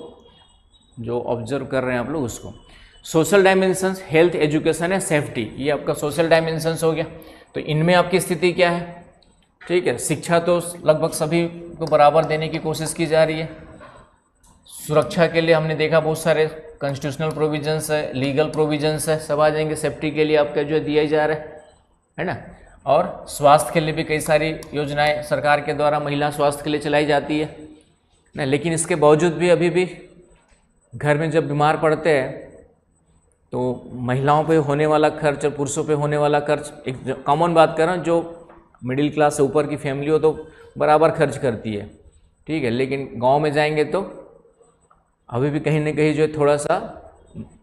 जो ऑब्जर्व कर रहे हैं आप लोग उसको। सोशल डायमेंशंस, हेल्थ, एजुकेशन है, सेफ्टी, ये आपका सोशल डायमेंशंस हो गया। तो इनमें आपकी स्थिति क्या है, ठीक है। शिक्षा तो लगभग सभी को बराबर देने की कोशिश की जा रही है। सुरक्षा के लिए हमने देखा बहुत सारे कॉन्स्टिट्यूशनल प्रोविजंस है, लीगल प्रोविजंस है, सब आ जाएंगे। सेफ्टी के लिए आपका जो दिया जा रहा है ना। और स्वास्थ्य के लिए भी कई सारी योजनाएं सरकार के द्वारा महिला स्वास्थ्य के लिए चलाई जाती है ना। लेकिन इसके बावजूद भी अभी भी घर में जब बीमार पड़ते हैं तो महिलाओं पे होने वाला खर्च और पुरुषों पे होने वाला खर्च, एक कॉमन बात कर रहा हूँ, जो मिडिल क्लास से ऊपर की फैमिली हो तो बराबर खर्च करती है, ठीक है। लेकिन गांव में जाएंगे तो अभी भी कहीं ना कहीं जो है थोड़ा सा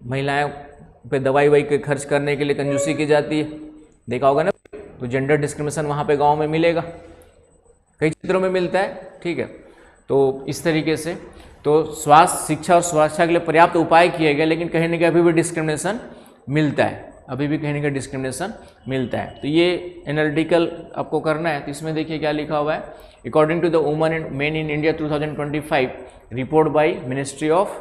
महिलाएं पे दवाई वही के खर्च करने के लिए कंजूसी की जाती है, देखा होगा ना। तो जेंडर डिस्क्रिमिनेशन वहाँ पे गांव में मिलेगा, कई क्षेत्रों में मिलता है, ठीक है। तो इस तरीके से तो स्वास्थ्य, शिक्षा और सुरक्षा के लिए पर्याप्त उपाय किए गए, लेकिन कहीं ना कहीं अभी भी डिस्क्रिमिनेशन मिलता है, अभी भी कहीं ना कहीं डिस्क्रिमिनेशन मिलता है। तो ये एनालिटिकल आपको करना है। तो इसमें देखिए क्या लिखा हुआ है, according to the women and men in India 2025 report by ministry of,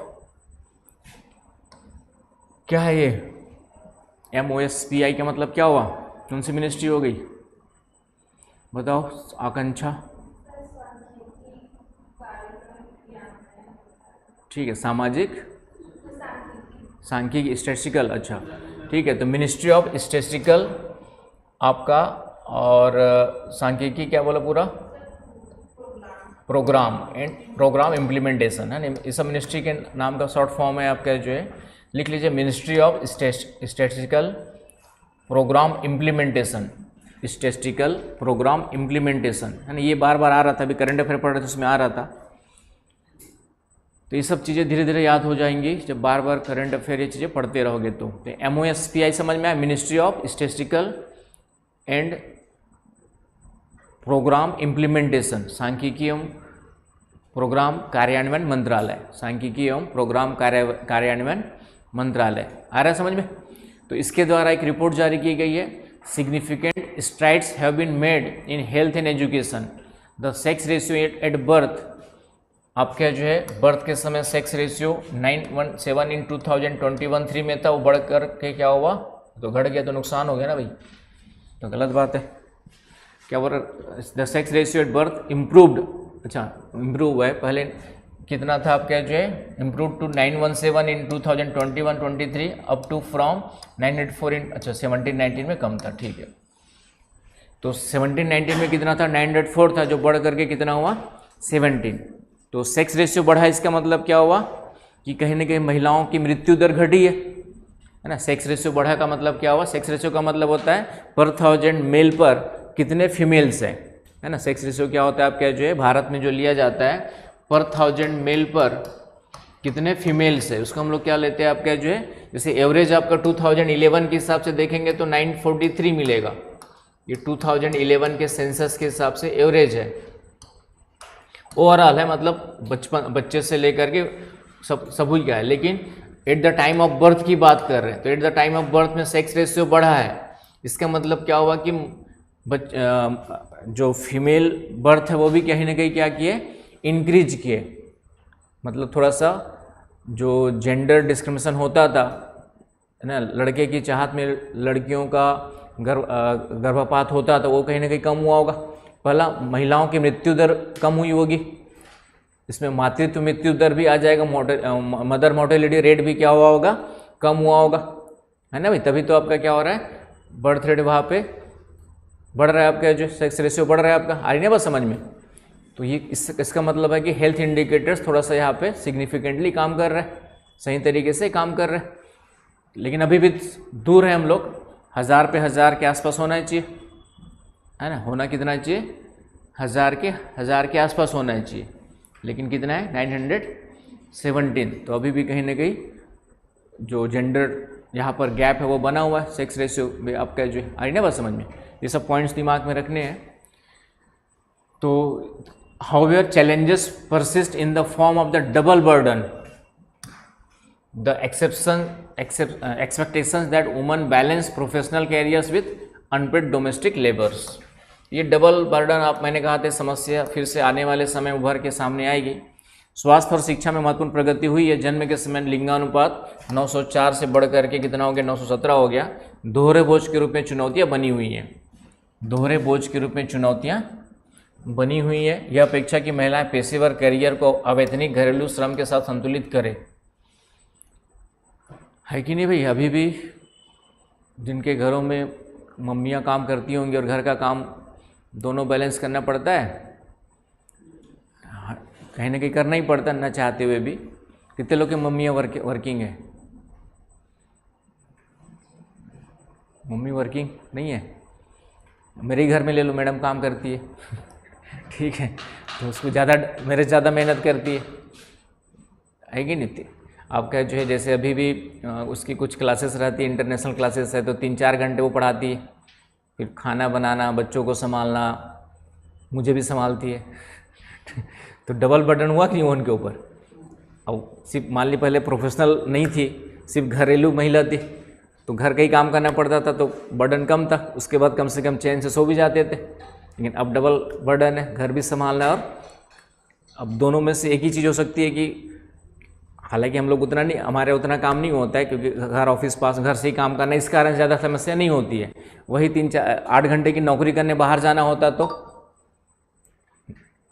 क्या है ये, MOSPI का मतलब क्या हुआ, कौन सी मिनिस्ट्री हो गई बताओ आकांक्षा, ठीक है, सामाजिक सांख्यिकी स्टैटिस्टिकल, अच्छा ठीक है। तो मिनिस्ट्री ऑफ स्टैटिस्टिकल आपका और सांख्यिकी क्या बोला पूरा, प्रोग्राम एंड प्रोग्राम इम्प्लीमेंटेशन है ना। इस मिनिस्ट्री के नाम का शॉर्ट फॉर्म है आपका जो है, लिख लीजिए ministry of statistical programme implementation, statistical programme implementation है ना। ये बार बार आ रहा था, अभी करंट अफेयर पढ़ रहे थे उसमें आ रहा था। तो ये सब चीज़ें धीरे धीरे याद हो जाएंगी जब बार बार करंट अफेयर ये चीज़ें पढ़ते रहोगे। तो MOSPI समझ में आया, ministry of statistical and programme implementation, सांख्यिकी एवं प्रोग्राम कार्यान्वयन मंत्रालय, सांख्यिकी एवं प्रोग्राम कार्यान्वयन मंत्रालय, आ रहा है समझ में। तो इसके द्वारा एक रिपोर्ट जारी की गई है, significant strides have been made in health and education, the sex ratio at birth, आपका जो है बर्थ के समय सेक्स रेशियो 917 इन 2021-3 में था, वो बढ़ कर के क्या हुआ, तो घट गया, तो नुकसान हो गया ना भाई, तो गलत बात है। क्या बोल रहा, the sex ratio at birth improved, अच्छा इम्प्रूव हुआ है, पहले कितना था आपका जो है, improve to 917 in 2021-23 up to from 984 in, अच्छा 17-19 में कम था, ठीक है। तो 17-19 में कितना था, 904 था, जो बढ़ करके कितना हुआ 17। तो सेक्स रेशियो बढ़ा, इसका मतलब क्या हुआ कि कहीं ना कहीं महिलाओं की मृत्यु दर घटी है ना। सेक्स रेशियो बढ़ा का मतलब क्या हुआ, सेक्स रेशियो का मतलब होता है पर 1000 मेल पर कितने फीमेल्स हैं, है ना। सेक्स रेशियो क्या होता है आपका जो है भारत में जो लिया जाता है, पर 1000 मेल पर कितने फीमेल्स है, उसको हम लोग क्या लेते हैं आपका जो है, जैसे एवरेज आपका 2011 के हिसाब से देखेंगे तो 943 मिलेगा, ये 2011 के सेंसस के हिसाब से एवरेज है, ओवरऑल है, मतलब बच्चे से लेकर के सब हुई क्या है। लेकिन at the time of birth की बात कर रहे हैं, तो at the time of birth में सेक्स रेशियो बढ़ा है, इसका मतलब क्या हुआ कि जो फीमेल बर्थ है वो भी कहीं ना कहीं क्या किए, इंक्रीज किए, मतलब थोड़ा सा जो जेंडर डिस्क्रिमिनेशन होता था है ना, लड़के की चाहत में लड़कियों का गर्भपात होता था, वो कहीं ना कहीं कम हुआ होगा। पहला महिलाओं की मृत्यु दर कम हुई होगी, इसमें मातृत्व मृत्यु दर भी आ जाएगा, मदर मोर्टेलिटी रेट भी क्या हुआ होगा, कम हुआ होगा, है ना भाई। तभी तो आपका क्या हो रहा है, बर्थ रेट वहाँ पे बढ़ रहा है, आपका जो सेक्स रेशियो बढ़ रहा है आपका, आ रही ना बात समझ में। तो ये इसका मतलब है कि हेल्थ इंडिकेटर्स थोड़ा सा यहाँ पे सिग्निफिकेंटली काम कर रहे हैं, सही तरीके से काम कर रहे हैं, लेकिन अभी भी दूर है हम लोग, 1000 पे 1000 के आसपास होना चाहिए, है ना। होना कितना चाहिए, 1000 के आसपास होना चाहिए, लेकिन कितना है 917। तो अभी भी कहीं ना कहीं जो जेंडर यहाँ पर गैप है वो बना हुआ है, सेक्स रेशियो में आपका जो आई ना बात समझ में। ये सब पॉइंट्स दिमाग में रखने हैं। तो however challenges persist in the form of the double burden, the expectations that woman balance professional careers with unpaid domestic labours. ये डबल बर्डन आप मैंने कहा था समस्या फिर से आने वाले समय उभर के सामने आएगी। स्वास्थ्य और शिक्षा में महत्वपूर्ण प्रगति हुई है। जन्म के समय लिंगानुपात 904 से बढ़ करके कितना हो गया, 917 हो गया। दोहरे बोझ के रूप में चुनौतियां बनी हुई हैं, दोहरे बोझ के रूप में चुनौतियां बनी हुई है। यह अपेक्षा कि महिलाएं पेशेवर करियर को अवैतनिक घरेलू श्रम के साथ संतुलित करें, है कि नहीं भाई? अभी भी जिनके घरों में मम्मियाँ काम करती होंगी और घर का काम दोनों बैलेंस करना पड़ता है, कहीं ना कहीं करना ही पड़ता है, ना चाहते हुए भी। कितने लोग की मम्मियाँ वर्किंग है? मम्मी वर्किंग नहीं है? मेरे ही घर में ले लो, मैडम काम करती है ठीक है, तो उसको ज़्यादा, मेरे से ज़्यादा मेहनत करती है कि नहीं? आपका जो है जैसे अभी भी उसकी कुछ क्लासेस रहती है, इंटरनेशनल क्लासेस है, तो 3-4 घंटे वो पढ़ाती है, फिर खाना बनाना, बच्चों को संभालना, मुझे भी संभालती है तो डबल बर्डन हुआ कि नहीं उनके ऊपर? अब सिर्फ मान ली पहले प्रोफेशनल नहीं थी, सिर्फ घरेलू महिला थी, तो घर का ही काम करना पड़ता था, तो बर्डन कम था, उसके बाद कम से कम चैन से सो भी जाते थे। लेकिन अब डबल बर्डन है, घर भी संभालना। और अब दोनों में से एक ही चीज़ हो सकती है कि हालांकि हम लोग उतना नहीं, हमारे उतना काम नहीं होता है क्योंकि घर ऑफिस पास, घर से ही काम करना, इस कारण ज़्यादा समस्या नहीं होती है। वही 3-8 घंटे की नौकरी करने बाहर जाना होता तो,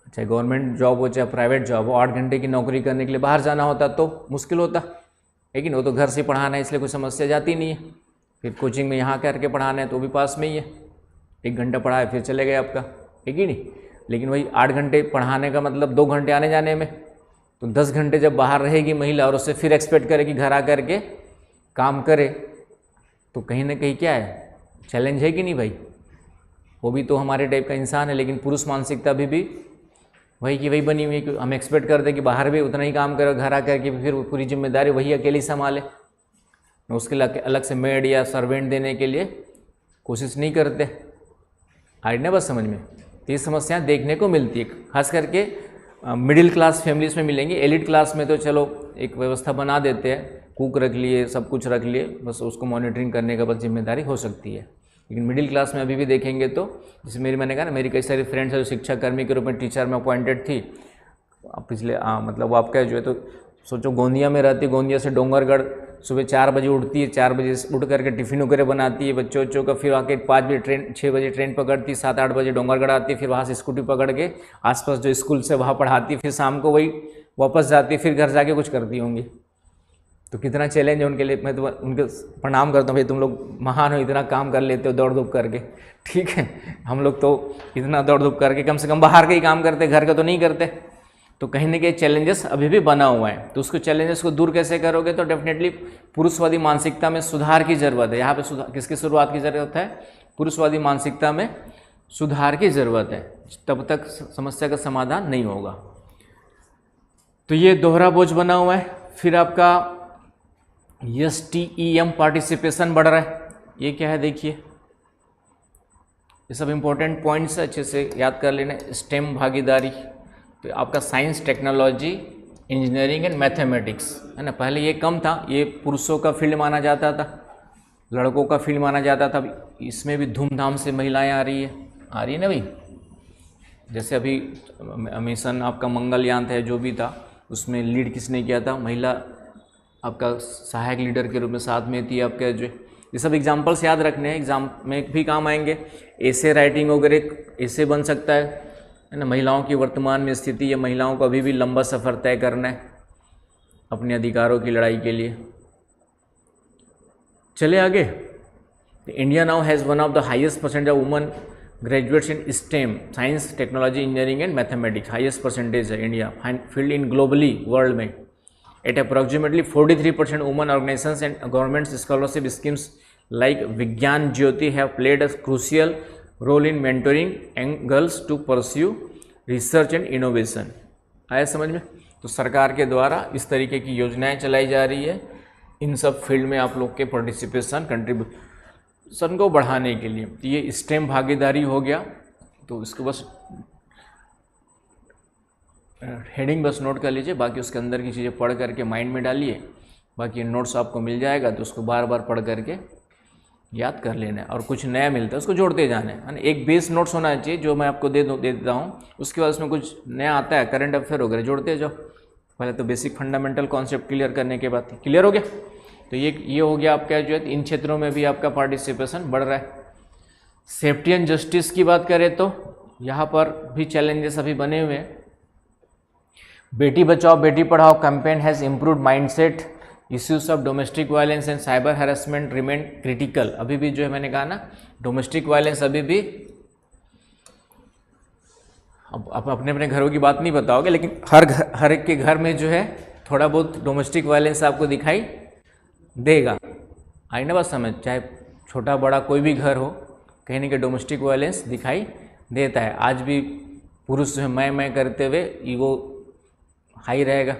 चाहे गवर्नमेंट जॉब हो चाहे प्राइवेट जॉब हो, 8 घंटे की नौकरी करने के लिए बाहर जाना होता तो मुश्किल होता, लेकिन वो तो घर से पढ़ाना है इसलिए कोई समस्या जाती नहीं है। फिर कोचिंग में यहाँ करके पढ़ाना है तो भी पास में ही है, 1 घंटा पढ़ाए फिर चले गए आपका, है कि नहीं? लेकिन वही 8 घंटे पढ़ाने का मतलब 2 घंटे आने जाने में, तो 10 घंटे जब बाहर रहेगी महिला और उससे फिर एक्सपेक्ट करे कि घर आ करके काम करे, तो कहीं ना कहीं क्या है, चैलेंज है कि नहीं भाई? वो भी तो हमारे टाइप का इंसान है, लेकिन पुरुष मानसिकता भी वही की वही बनी हुई है कि हम एक्सपेक्ट करते कि बाहर भी उतना ही काम करे, घर आ करके फिर पूरी जिम्मेदारी वही अकेले संभाले, उसके लिए अलग से मेड या सर्वेंट देने के लिए कोशिश नहीं करते। आई ना बस समझ में? तो ये समस्याएं देखने को मिलती है, खास करके मिडिल क्लास फैमिलीज में मिलेंगी। एलिट क्लास में तो चलो एक व्यवस्था बना देते हैं, कुक रख लिए, सब कुछ रख लिए, बस उसको मॉनिटरिंग करने का बस जिम्मेदारी हो सकती है। लेकिन मिडिल क्लास में अभी भी देखेंगे तो, जैसे मैंने कहा ना, मेरी कई सारी फ्रेंड्स है जो शिक्षा कर्मी के रूप में टीचर में अपॉइंटेड थी पिछले मतलब वो आपका जो है, तो सोचो गोंदिया में रहती, गोंदिया से डोंगरगढ़ सुबह 4 बजे उठती है, 4 बजे उठ करके टिफ़िन वगैरह बनाती है बच्चों का, फिर आके 5 बजे ट्रेन, 6 बजे ट्रेन पकड़ती, 7-8 बजे डोंगरगढ़ आती, फिर वहाँ से स्कूटी पकड़ के आसपास जो स्कूल से वहाँ पढ़ाती, फिर शाम को वही वापस जाती, फिर घर जाके कुछ करती होंगी। तो कितना चैलेंज है उनके लिए। मैं तो उनके प्रणाम करता हूँ, भाई तुम लोग महान हो, इतना काम कर लेते हो दौड़ धूप करके, ठीक है। हम लोग तो इतना दौड़ धूप करके कम से कम बाहर का ही काम करते, घर का तो नहीं करते। तो कहीं ना कहीं चैलेंजेस अभी भी बना हुआ है, तो उसको चैलेंजेस को दूर कैसे करोगे? तो डेफिनेटली पुरुषवादी मानसिकता में सुधार की ज़रूरत है। यहाँ पे सुधार किसकी शुरुआत की ज़रूरत है? पुरुषवादी मानसिकता में सुधार की ज़रूरत है, तब तक समस्या का समाधान नहीं होगा। तो ये दोहरा बोझ बना हुआ है। फिर आपका STEM पार्टिसिपेशन बढ़ रहा है, ये क्या है देखिए, ये सब इंपॉर्टेंट पॉइंट्स अच्छे से याद कर लेना। स्टेम भागीदारी, तो आपका science, technology, engineering and mathematics, है ना। पहले ये कम था, ये पुरुषों का फील्ड माना जाता था, लड़कों का फील्ड माना जाता था। इसमें भी धूमधाम से महिलाएं आ रही है ना भाई। जैसे अभी मिशन आपका मंगलयान था, जो भी था, उसमें लीड किसने किया था? महिला आपका सहायक लीडर के रूप में साथ में थी। आपका जो ये सब एग्जाम्पल्स याद रखने हैं, एग्जाम में भी काम आएंगे। ऐसे राइटिंग वगैरह ऐसे बन सकता है ना। महिलाओं की वर्तमान में स्थिति, या महिलाओं को अभी भी लंबा सफ़र तय करना है अपने अधिकारों की लड़ाई के लिए। चले आगे। India now has one of the highest percentage of women graduates in STEM, science, technology, engineering and mathematics. Highest percentage है India field in globally world में। At approximately 43% women organizations and government scholarship schemes like Vigyan Jyoti have played a crucial role in mentoring young girls to pursue research and innovation। आया समझ में? तो सरकार के द्वारा इस तरीके की योजनाएं चलाई जा रही है इन सब फील्ड में आप लोग के पार्टिसिपेशन, कंट्रीब्यूशन को बढ़ाने के लिए। तो ये स्टेम भागीदारी हो गया, तो इसको बस हेडिंग बस नोट कर लीजिए, बाकी उसके अंदर की चीज़ें पढ़ करके माइंड में डालिए, बाकी नोट्स आपको मिल जाएगा तो उसको बार बार पढ़ करके याद कर लेना है, और कुछ नया मिलता है उसको जोड़ते जाना है। एक बेस नोट्स होना चाहिए जो मैं आपको दे देता हूँ, उसके बाद उसमें कुछ नया आता है, करंट अफेयर वगैरह जोड़ते जाओ। पहले तो बेसिक फंडामेंटल कॉन्सेप्ट क्लियर करने के बाद क्लियर हो गया। तो ये हो गया आपका जो है, इन क्षेत्रों में भी आपका पार्टिसिपेशन बढ़ रहा है। सेफ्टी एंड जस्टिस की बात करें तो यहाँ पर भी चैलेंजेस अभी बने हुए हैं। Beti Bachao Beti Padhao campaign has improved mindset, issues of domestic violence and cyber harassment remain critical. अभी भी जो है मैंने कहा ना, डोमेस्टिक वायलेंस अभी भी, अब अपने अपने घरों की बात नहीं बताओगे, लेकिन हर एक के घर में जो है थोड़ा बहुत डोमेस्टिक वायलेंस आपको दिखाई देगा। आई ना बात समझ, चाहे छोटा बड़ा कोई भी घर हो, कहीं ना कहीं डोमेस्टिक वायलेंस दिखाई देता है। आज भी पुरुष जो है मैं करते हुए ईगो हाई रहेगा,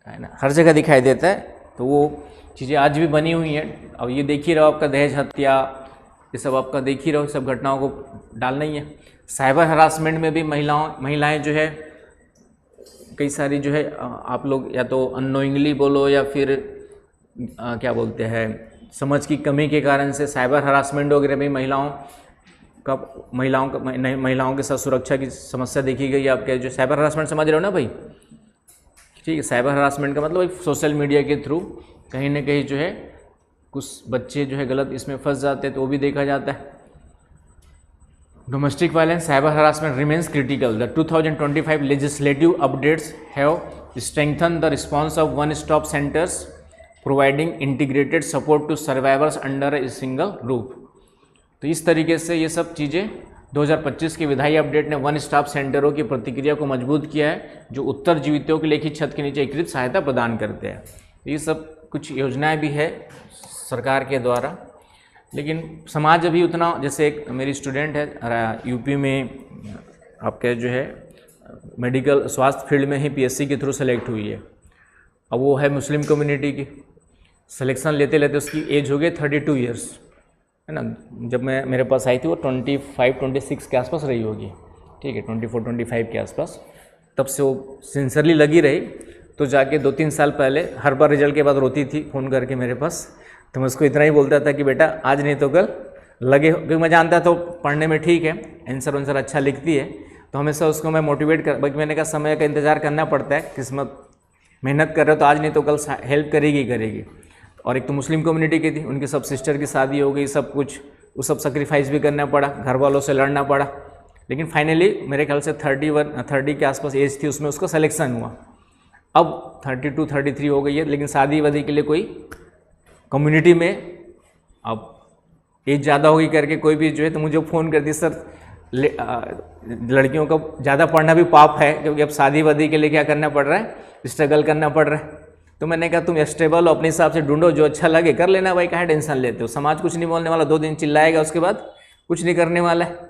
है ना, हर जगह दिखाई देता है। तो वो चीज़ें आज भी बनी हुई हैं। अब ये देख ही रहो, आपका दहेज हत्या, ये सब आपका देख ही रहो, सब घटनाओं को डालना ही है। साइबर हरासमेंट में भी महिलाएं जो है कई सारी जो है, आप लोग या तो अननोइंगली बोलो या फिर क्या बोलते हैं, समझ की कमी के कारण से साइबर हरासमेंट वगैरह में महिलाओं के साथ सुरक्षा की समस्या देखी गई। आपके जो साइबर हरासमेंट समझ रहे हो ना भाई, ठीक है। साइबर हरासमेंट का मतलब सोशल मीडिया के थ्रू कहीं ना कहीं जो है कुछ बच्चे जो है गलत इसमें फंस जाते हैं, तो वो भी देखा जाता है। Domestic violence cyber harassment remains critical. The 2025 legislative updates have strengthen the response of one stop centres providing integrated support to survivors under a single roof. तो इस तरीके से ये सब चीज़ें 2025 के विधायी अपडेट ने वन स्टॉप सेंटरों की प्रतिक्रिया को मजबूत किया है, जो उत्तर जीवितों के लिए एक ही छत के नीचे एकीकृत सहायता प्रदान करते हैं। ये सब कुछ योजनाएं भी है सरकार के द्वारा, लेकिन समाज अभी उतना, जैसे एक मेरी स्टूडेंट है यूपी में, आपके जो है मेडिकल स्वास्थ्य फील्ड में ही पीएससी के थ्रू सेलेक्ट हुई है। अब वो है मुस्लिम कम्युनिटी की, सिलेक्शन लेते लेते उसकी एज हो गई 32 ईयर्स, है ना। जब मेरे पास आई थी वो 25-26 के आसपास रही होगी, ठीक है, 24-25 के आसपास। तब से वो सिंसियरली लगी रही। तो जाके 2-3 साल पहले हर बार रिजल्ट के बाद रोती थी फ़ोन करके मेरे पास। तो मैं उसको इतना ही बोलता था कि बेटा आज नहीं तो कल लगे, क्योंकि मैं जानता तो पढ़ने में ठीक है, आंसर वांसर अच्छा लिखती है, तो हमेशा उसको मैं मोटिवेट कर, बाकी मैंने कहा समय का इंतज़ार करना पड़ता है, किस्मत मेहनत कर रहे हो तो आज नहीं तो कल हेल्प करेगी। और एक तो मुस्लिम कम्युनिटी की थी, उनकी सब सिस्टर की शादी हो गई, सब कुछ, वो सब सेक्रीफाइस भी करना पड़ा, घर वालों से लड़ना पड़ा, लेकिन फाइनली मेरे ख्याल से 30 के आसपास एज थी उसमें, उसका सिलेक्शन हुआ। अब 32-33 हो गई है, लेकिन शादी वादी के लिए कोई कम्युनिटी में अब एज ज़्यादा होगी करके कोई भी जो है तो मुझे फ़ोन कर दी, सर लड़कियों का ज़्यादा पढ़ना भी पाप है, क्योंकि अब शादी वादी के लिए क्या करना पड़ रहा है, स्ट्रगल करना पड़ रहा है। तो मैंने कहा तुम स्टेबल अपने हिसाब से ढूंढो, जो अच्छा लगे कर लेना भाई, काहे टेंशन लेते हो, समाज कुछ नहीं बोलने वाला, 2 दिन चिल्लाएगा उसके बाद कुछ नहीं करने वाला है।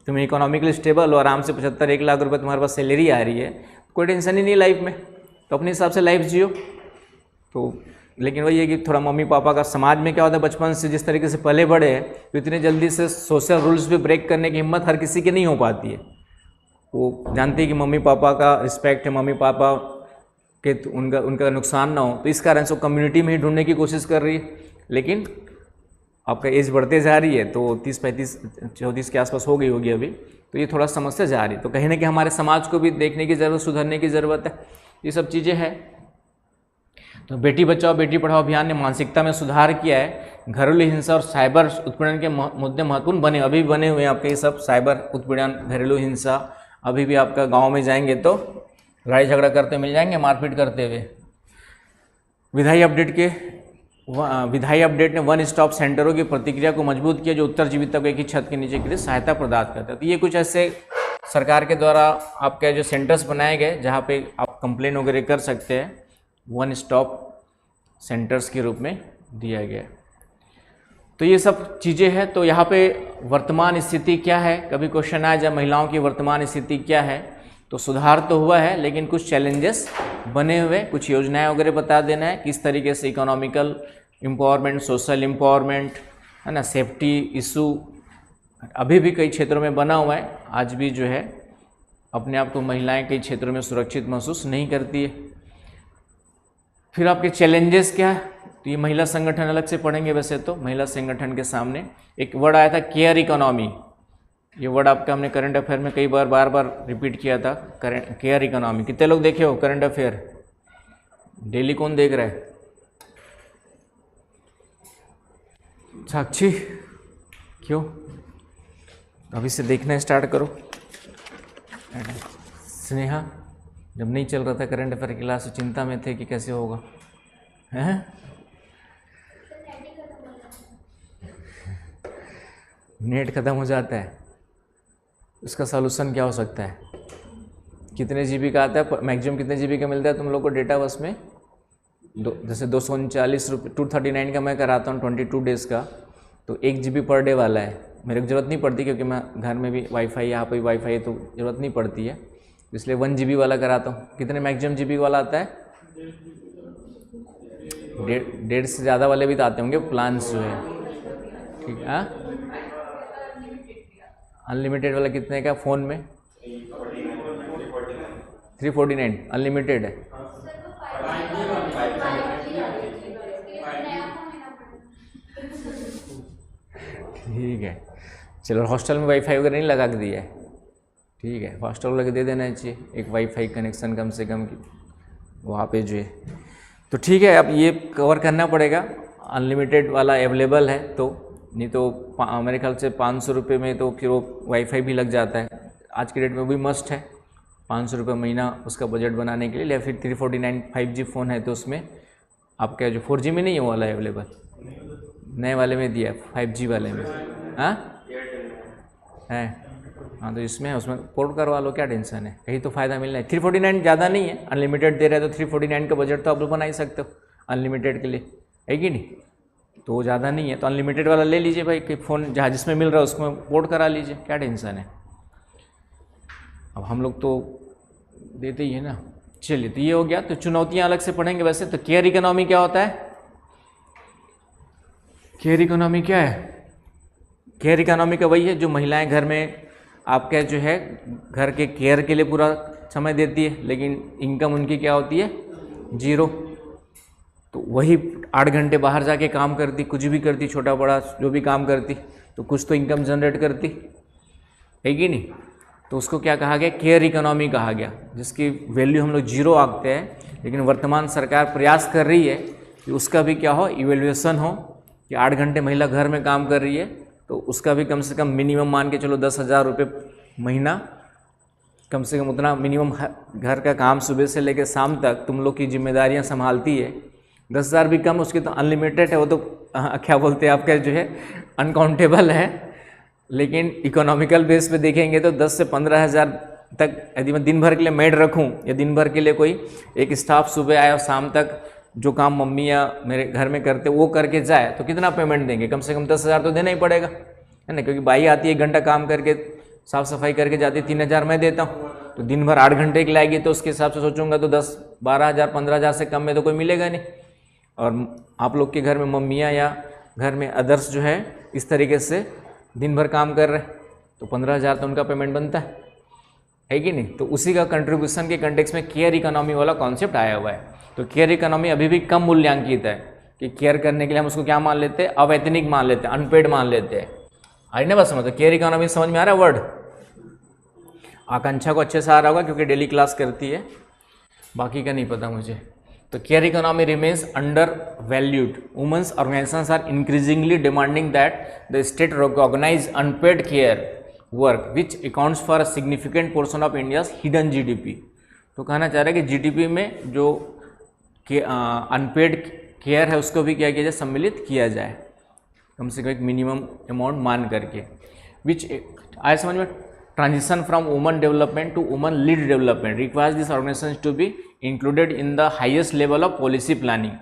तुम इकोनॉमिकली स्टेबल हो, आराम से 75-1 लाख रुपए तुम्हारे पास सैलरी आ रही है, कोई टेंशन ही नहीं लाइफ में, तो अपने हिसाब से लाइफ जियो। तो लेकिन वही है कि थोड़ा मम्मी पापा का, समाज में क्या होता है, बचपन से जिस तरीके से पले बड़े हैं, तो इतनी जल्दी से सोशल रूल्स भी ब्रेक करने की हिम्मत हर किसी की नहीं हो पाती है। वो जानती है कि मम्मी पापा का रिस्पेक्ट है, मम्मी पापा के उनका नुकसान ना हो, तो इस कारण से वो कम्युनिटी में ही ढूंढने की कोशिश कर रही है। लेकिन आपका एज बढ़ते जा रही है, तो 30-35-34 के आसपास हो गई होगी अभी, तो ये थोड़ा समस्या जा रही है। तो कहीं ना कहीं हमारे समाज को भी देखने की ज़रूरत, सुधरने की ज़रूरत है, ये सब चीज़ें हैं। तो बेटी बचाओ बेटी पढ़ाओ अभियान ने मानसिकता में सुधार किया है। घरेलू हिंसा और साइबर उत्पीड़न के मुद्दे महत्वपूर्ण अभी भी बने हुए हैं आपके, ये सब साइबर उत्पीड़न, घरेलू हिंसा अभी भी आपका गाँव में जाएंगे तो लड़ाई झगड़ा करते मिल जाएंगे, मारपीट करते हुए। विधायी अपडेट ने वन स्टॉप सेंटरों की प्रतिक्रिया को मजबूत किया, जो उत्तर जीविता को एक ही छत के नीचे के लिए सहायता प्रदान करते हैं। तो ये कुछ ऐसे सरकार के द्वारा आपके जो सेंटर्स बनाए गए, जहाँ पे आप कंप्लेन वगैरह कर सकते हैं, वन स्टॉप सेंटर्स के रूप में दिया गया। तो ये सब चीज़ें हैं। तो यहाँ पे वर्तमान स्थिति क्या है, कभी क्वेश्चन आया जब महिलाओं की वर्तमान स्थिति क्या है, तो सुधार तो हुआ है, लेकिन कुछ चैलेंजेस बने हुए, कुछ योजनाएं वगैरह बता देना है, किस तरीके से इकोनॉमिकल एम्पावरमेंट, सोशल एम्पावरमेंट, है ना, सेफ्टी इशू अभी भी कई क्षेत्रों में बना हुआ है। आज भी जो है अपने आप को महिलाएं कई क्षेत्रों में सुरक्षित महसूस नहीं करती है। फिर आपके चैलेंजेस क्या है, तो ये महिला संगठन अलग से पढ़ेंगे। वैसे तो महिला संगठन के सामने एक वर्ड आया था केयर इकोनॉमी, ये वर्ड आपका हमने करंट अफेयर में कई बार बार रिपीट किया था। करंट केयर इकोनॉमी कितने लोग देखे हो करंट अफेयर? डेली कौन देख रहा है? साक्षी, क्यों? अभी से देखना स्टार्ट करो। स्नेहा, जब नहीं चल रहा था करंट अफेयर क्लास तो चिंता में थे कि कैसे होगा, हैं? नेट खत्म हो जाता है, इसका सॉल्यूशन क्या हो सकता है? कितने जीबी का आता है मैक्सिमम? कितने जीबी का मिलता है तुम लोग को डेटा बस में? जैसे 239 रुपये 239 का मैं कराता हूँ 22 डेज़ का, तो 1 जीबी पर डे वाला है। मेरे को ज़रूरत नहीं पड़ती क्योंकि मैं घर में भी वाईफाई, यहाँ पे भी वाईफाई है, तो ज़रूरत नहीं पड़ती है, इसलिए 1 जीबी वाला कराता हूँ। कितने मैक्सिमम जीबी वाला आता है? 1.5 से ज़्यादा वाले भी तो आते होंगे प्लान्स जो है, ठीक है। अनलिमिटेड वाला कितने का फ़ोन में? 349 अनलिमिटेड है। ठीक है, चलो हॉस्टल में वाईफाई वगैरह नहीं लगा के दिया है, ठीक है, हॉस्टल लगा दे देना चाहिए एक वाईफाई कनेक्शन कम से कम की वहाँ पे जो है। तो ठीक है, अब ये कवर करना पड़ेगा। अनलिमिटेड वाला अवेलेबल है तो, नहीं तो मेरे ख्याल से 500 रुपये में तो फिर वो वाईफाई भी लग जाता है। आज के डेट में भी मस्ट है 500 रुपये महीना उसका बजट बनाने के लिए। या फिर 349 5G फ़ोन है तो उसमें आपका जो 4G में नहीं है वो वाला अवेलेबल, नए वाले में दिया 5G वाले में, हाँ है, हाँ तो इसमें है, उसमें पोर्ट करवा लो, क्या टेंशन है, कहीं तो फ़ायदा मिलना है। 349 ज़्यादा नहीं है, अनलिमिटेड दे रहे हैं तो 349 का बजट तो आप लोग बना ही सकते हो अनलिमिटेड के लिए, है कि नहीं? तो वो ज़्यादा नहीं है तो अनलिमिटेड वाला ले लीजिए भाई, कि फ़ोन जहाँ जिसमें मिल रहा है उसमें पोर्ट करा लीजिए, क्या टेंशन है। अब हम लोग तो देते ही है ना। चलिए, तो ये हो गया। तो चुनौतियाँ अलग से पढ़ेंगे। वैसे तो केयर इकोनॉमी क्या होता है? केयर इकोनॉमी क्या है? केयर इकोनॉमी का वही है जो महिलाएं घर में आपका जो है घर के केयर के लिए पूरा समय देती है, लेकिन इनकम उनकी क्या होती है? 0। तो वही 8 घंटे बाहर जाके काम करती, कुछ भी करती, छोटा बड़ा जो भी काम करती, तो कुछ तो इनकम जनरेट करती है कि नहीं? तो उसको क्या कहा गया? केयर इकोनॉमी कहा गया, जिसकी वैल्यू हम लोग 0 आंकते हैं। लेकिन वर्तमान सरकार प्रयास कर रही है कि उसका भी क्या हो, इवेल्युएशन हो, कि 8 घंटे महिला घर में काम कर रही है तो उसका भी कम से कम मिनिमम मान के चलो 10,000 रुपये महीना, कम से कम उतना मिनिमम घर का काम सुबह से लेकर शाम तक तुम लोग की जिम्मेदारियां संभालती है। 10,000 भी कम, उसकी तो अनलिमिटेड है, वो तो क्या बोलते हैं आपका जो है अनकाउंटेबल है। लेकिन इकोनॉमिकल बेस पे देखेंगे तो 10 से 15,000 तक यदि मैं दिन भर के लिए मेड रखूं, या दिन भर के लिए कोई एक स्टाफ सुबह आया और शाम तक जो काम मम्मी या मेरे घर में करते वो करके जाए, तो कितना पेमेंट देंगे? कम से कम 10,000 तो देना ही पड़ेगा, है ना? क्योंकि बाई आती है 1 घंटा काम करके साफ़ सफाई करके जाती है, 3,000 मैं देता हूँ, तो दिन भर 8 घंटे की लाएगी, तो उसके हिसाब से सोचूंगा तो 10, 12,000, 15,000 से कम में तो कोई मिलेगा नहीं। और आप लोग के घर में मम्मियाँ या घर में अदर्स जो है इस तरीके से दिन भर काम कर रहे हैं, तो 15,000 तो उनका पेमेंट बनता है कि नहीं? तो उसी का कंट्रीब्यूशन के कंटेक्स्ट में केयर इकोनॉमी वाला कॉन्सेप्ट आया हुआ है। तो केयर इकोनॉमी अभी भी कम मूल्यांकित है, कि केयर करने के लिए हम उसको क्या मान लेते हैं? अवैतनिक मान लेते हैं, अनपेड मान लेते हैं। आई ना बस समझ, तो केयर इकोनॉमी समझ में आ रहा है वर्ड? आकांक्षा को अच्छे से आ रहा होगा क्योंकि डेली क्लास करती है, बाकी का नहीं पता मुझे। तो care economy remains undervalued. Women's organisations are increasingly demanding that the state recognise unpaid care work which accounts for a significant portion of India's hidden GDP. तो कहना चाह रहा है कि जीडीपी में जो अनपेड केयर है उसको भी क्या किया जाए? सम्मिलित किया जाए, कम से कम एक मिनिमम अमाउंट मान करके। विच आए समझ में? Transition from woman development to woman lead development requires this organisation to be included in the highest level of policy planning.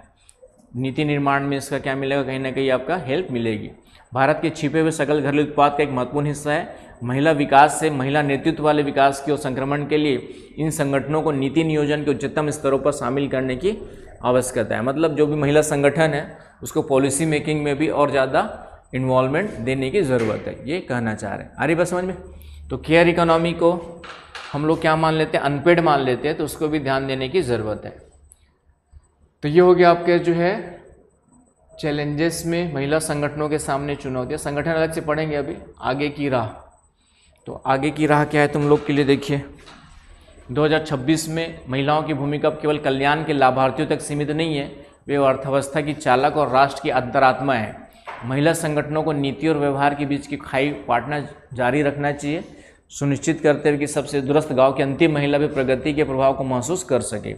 नीति निर्माण में इसका क्या मिलेगा? कहीं ना कहीं आपका हेल्प मिलेगी। भारत के छिपे हुए सकल घरेलू उत्पाद का एक महत्वपूर्ण हिस्सा है। महिला विकास से महिला नेतृत्व वाले विकास की ओर संक्रमण के लिए इन संगठनों को नीति नियोजन के उच्चतम स्तरों पर शामिल करने की आवश्यकता है। मतलब जो भी महिला संगठन है उसको पॉलिसी मेकिंग में भी और ज़्यादा इन्वॉल्वमेंट देने की ज़रूरत है, ये कहना चाह रहे हैं। आ रही बात समझ में? तो केयर इकोनॉमी को हम लोग क्या मान लेते हैं? अनपेड मान लेते हैं, तो उसको भी ध्यान देने की ज़रूरत है। तो ये हो गया आपके जो है चैलेंजेस में महिला संगठनों के सामने चुनौतियाँ। संगठन अलग से पढ़ेंगे अभी। आगे की राह, तो आगे की राह क्या है तुम लोग के लिए, देखिए 2026 में महिलाओं की भूमिका अब केवल कल्याण के लाभार्थियों तक सीमित नहीं है, वे अर्थव्यवस्था की चालक और राष्ट्र की अंतरात्मा है। महिला संगठनों को नीति और व्यवहार के बीच की खाई पाटना जारी रखना चाहिए, सुनिश्चित करते हुए कि सबसे दूरस्थ गांव की अंतिम महिला भी प्रगति के प्रभाव को महसूस कर सके।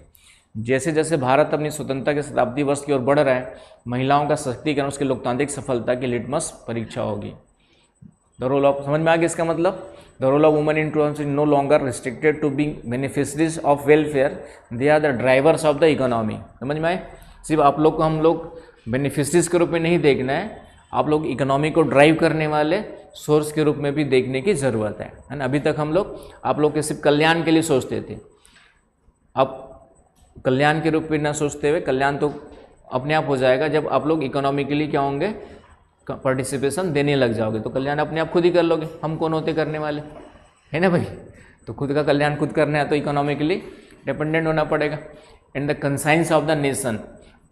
जैसे जैसे भारत अपनी स्वतंत्रता के शताब्दी वर्ष की ओर बढ़ रहा है, महिलाओं का सशक्तिकरण उसकी लोकतांत्रिक सफलता की लिटमस परीक्षा होगी। द रोल ऑफ, समझ में आ गया इसका मतलब, the role of women in terms is no longer restricted to being beneficiaries of welfare, they are the drivers of the economy. समझ में आए, सिर्फ आप लोग को हम लोग बेनिफिशरीज के रूप में नहीं देखना है, आप लोग इकोनॉमी को ड्राइव करने वाले सोर्स के रूप में भी देखने की ज़रूरत है ना। अभी तक हम लोग आप लोग के सिर्फ कल्याण के लिए सोचते थे, अब कल्याण के रूप में ना सोचते हुए कल्याण तो अपने आप हो जाएगा जब आप लोग इकोनॉमिकली क्या होंगे, पार्टिसिपेशन देने लग जाओगे, तो कल्याण अपने आप खुद ही कर लोगे। हम कौन होते करने वाले, है ना भाई। तो खुद का कल्याण खुद करना है तो इकोनॉमिकली डिपेंडेंट होना पड़ेगा। And the conscience of the nation,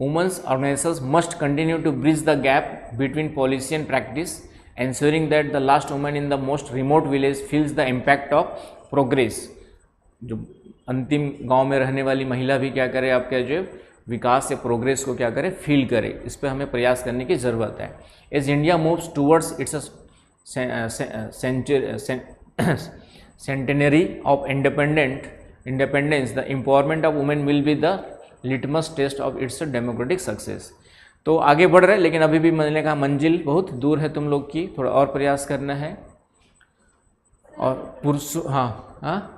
women's organisations must continue to bridge the gap between policy and practice, ensuring that the last woman in the most remote village feels the impact of progress। जो अंतिम गांव में रहने वाली महिला भी क्या करे, आपके जो विकास या प्रोग्रेस को क्या करे, फील करे। इस पर हमें प्रयास करने की ज़रूरत है। As India moves towards its centenary of independence, the empowerment of women will be the litmus test of its democratic success. तो आगे बढ़ रहे हैं, लेकिन अभी भी मैंने कहा मंजिल बहुत दूर है तुम लोग की, थोड़ा और प्रयास करना है। और पुरुष, हाँ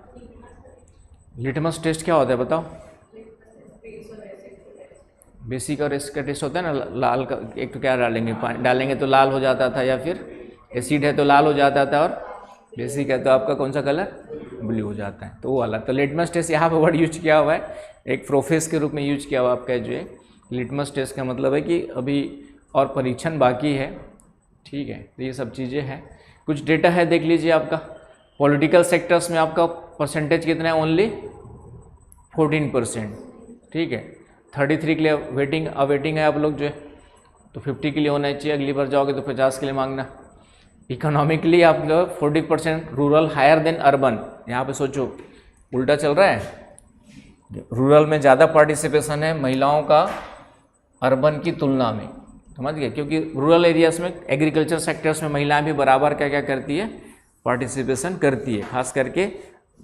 लिटमस टेस्ट क्या होता है बताओ? बेसिक और इसका टेस्ट होता है ना, लाल का एक तो क्या डालेंगे, पानी डालेंगे तो लाल हो जाता था, या फिर एसिड है तो लाल हो जाता था, और बेसिक है तो आपका कौन सा कलर, ब्लू हो जाता है, तो वो वाला। तो लिटमस टेस्ट यहाँ पर वर्ड यूज किया हुआ है, एक प्रोफेस के रूप में यूज किया हुआ आपका जो है लिटमस टेस्ट का मतलब है कि अभी और परीक्षण बाकी है, ठीक है। तो ये सब चीज़ें हैं, कुछ डेटा है देख लीजिए। आपका पॉलिटिकल सेक्टर्स में आपका परसेंटेज कितना है, ओनली 14%, ठीक है। 33 के लिए वेटिंग है आप लोग जो है, तो 50 के लिए होना चाहिए, अगली बार जाओगे तो 50 के लिए मांगना। इकोनॉमिकली आप लोग 40% रूरल हायर देन अर्बन, यहाँ पे सोचो उल्टा चल रहा है, रूरल में ज़्यादा पार्टिसिपेशन है महिलाओं का अर्बन की तुलना में, समझ गए। क्योंकि रूरल एरियाज में एग्रीकल्चर सेक्टर्स में महिलाएं भी बराबर क्या करती है, पार्टिसिपेशन करती है, खास करके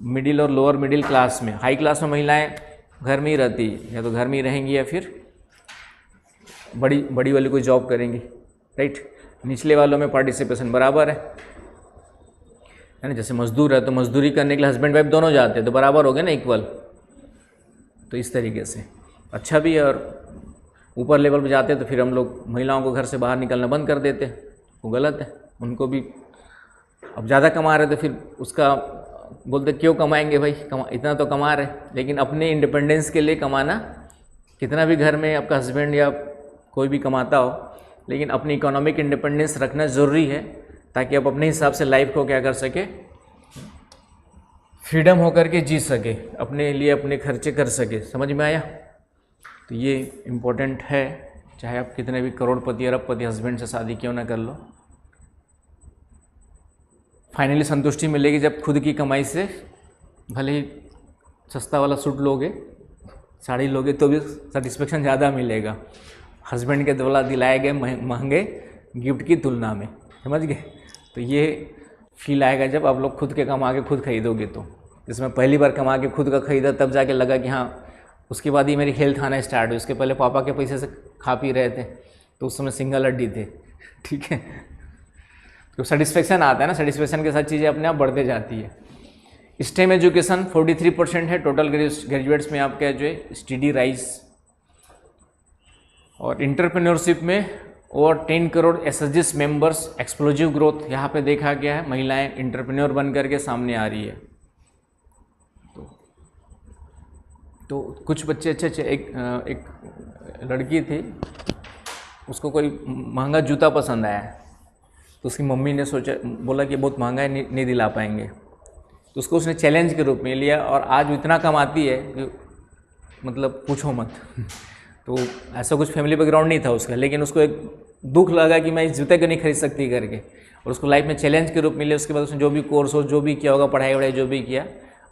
मिडिल और लोअर मिडिल क्लास में। हाई क्लास में महिलाएं घर में ही रहती है, या तो घर में ही रहेंगी या फिर बड़ी वाली कोई जॉब करेंगी, राइट। निचले वालों में पार्टिसिपेशन बराबर है ना। जैसे मजदूर है तो मजदूरी करने के लिए हस्बैंड वाइफ दोनों जाते हैं, तो बराबर हो गए ना, इक्वल। तो इस तरीके से अच्छा भी है। और ऊपर लेवल पे जाते हैं तो फिर हम लोग महिलाओं को घर से बाहर निकलना बंद कर देते हैं, वो गलत है। उनको भी अब ज़्यादा कमा रहे तो फिर उसका बोलते क्यों कमाएंगे भाई, इतना तो कमा रहे, लेकिन अपने इंडिपेंडेंस के लिए कमाना, कितना भी घर में आपका हस्बैंड या कोई भी कमाता हो, लेकिन अपनी इकोनॉमिक इंडिपेंडेंस रखना ज़रूरी है, ताकि आप अपने हिसाब से लाइफ को क्या कर सके, फ्रीडम होकर के जी सके, अपने लिए अपने खर्चे कर सके। समझ में आया? तो ये इम्पोर्टेंट है, चाहे आप कितने भी करोड़पति अरबपति हस्बैंड से शादी क्यों ना कर लो, फाइनली संतुष्टि मिलेगी जब खुद की कमाई से भले ही सस्ता वाला सूट लोगे, साड़ी लोगे, तो भी सेटिस्फेक्शन ज़्यादा मिलेगा हस्बैंड के द्वारा दिलाए गए महंगे गिफ्ट की तुलना में। समझ गए? तो ये फील आएगा जब आप लोग खुद के कमा के खुद खरीदोगे। तो जिसमें पहली बार कमा के खुद का खरीदा, तब जाके लगा कि हाँ, उसके बाद ही मेरी हेल्थ आना स्टार्ट हुई। उसके पहले पापा के पैसे से खा पी रहे थे, तो उस समय सिंगल हड्डी थे, ठीक है। तो सेटिस्फेक्शन आता है ना, सेटिस्फेक्शन के साथ चीज़ें अपने आप बढ़ते जाती है। स्टेम एजुकेशन 43% है टोटल ग्रेजुएट्स में आपका जो है, स्टडी राइज। और इंटरप्रेन्योरशिप में over 10 crore SHG members, explosive growth यहाँ पे देखा गया है। महिलाएं इंटरप्रेन्योर बन करके सामने आ रही है। तो कुछ बच्चे अच्छे एक लड़की थी, उसको कोई महंगा जूता पसंद आया, तो उसकी मम्मी ने बोला कि बहुत महंगा है, नहीं दिला पाएंगे। तो उसको उसने चैलेंज के रूप में लिया, और आज इतना कमाती है कि मतलब पूछो मत। तो ऐसा कुछ फैमिली बैकग्राउंड नहीं था उसका, लेकिन उसको एक दुख लगा कि मैं इस जूते को नहीं खरीद सकती करके, और उसको लाइफ में चैलेंज के रूप मिले। उसके बाद उसने जो भी कोर्स हो, जो भी किया होगा, पढ़ाई वढ़ाई जो भी किया,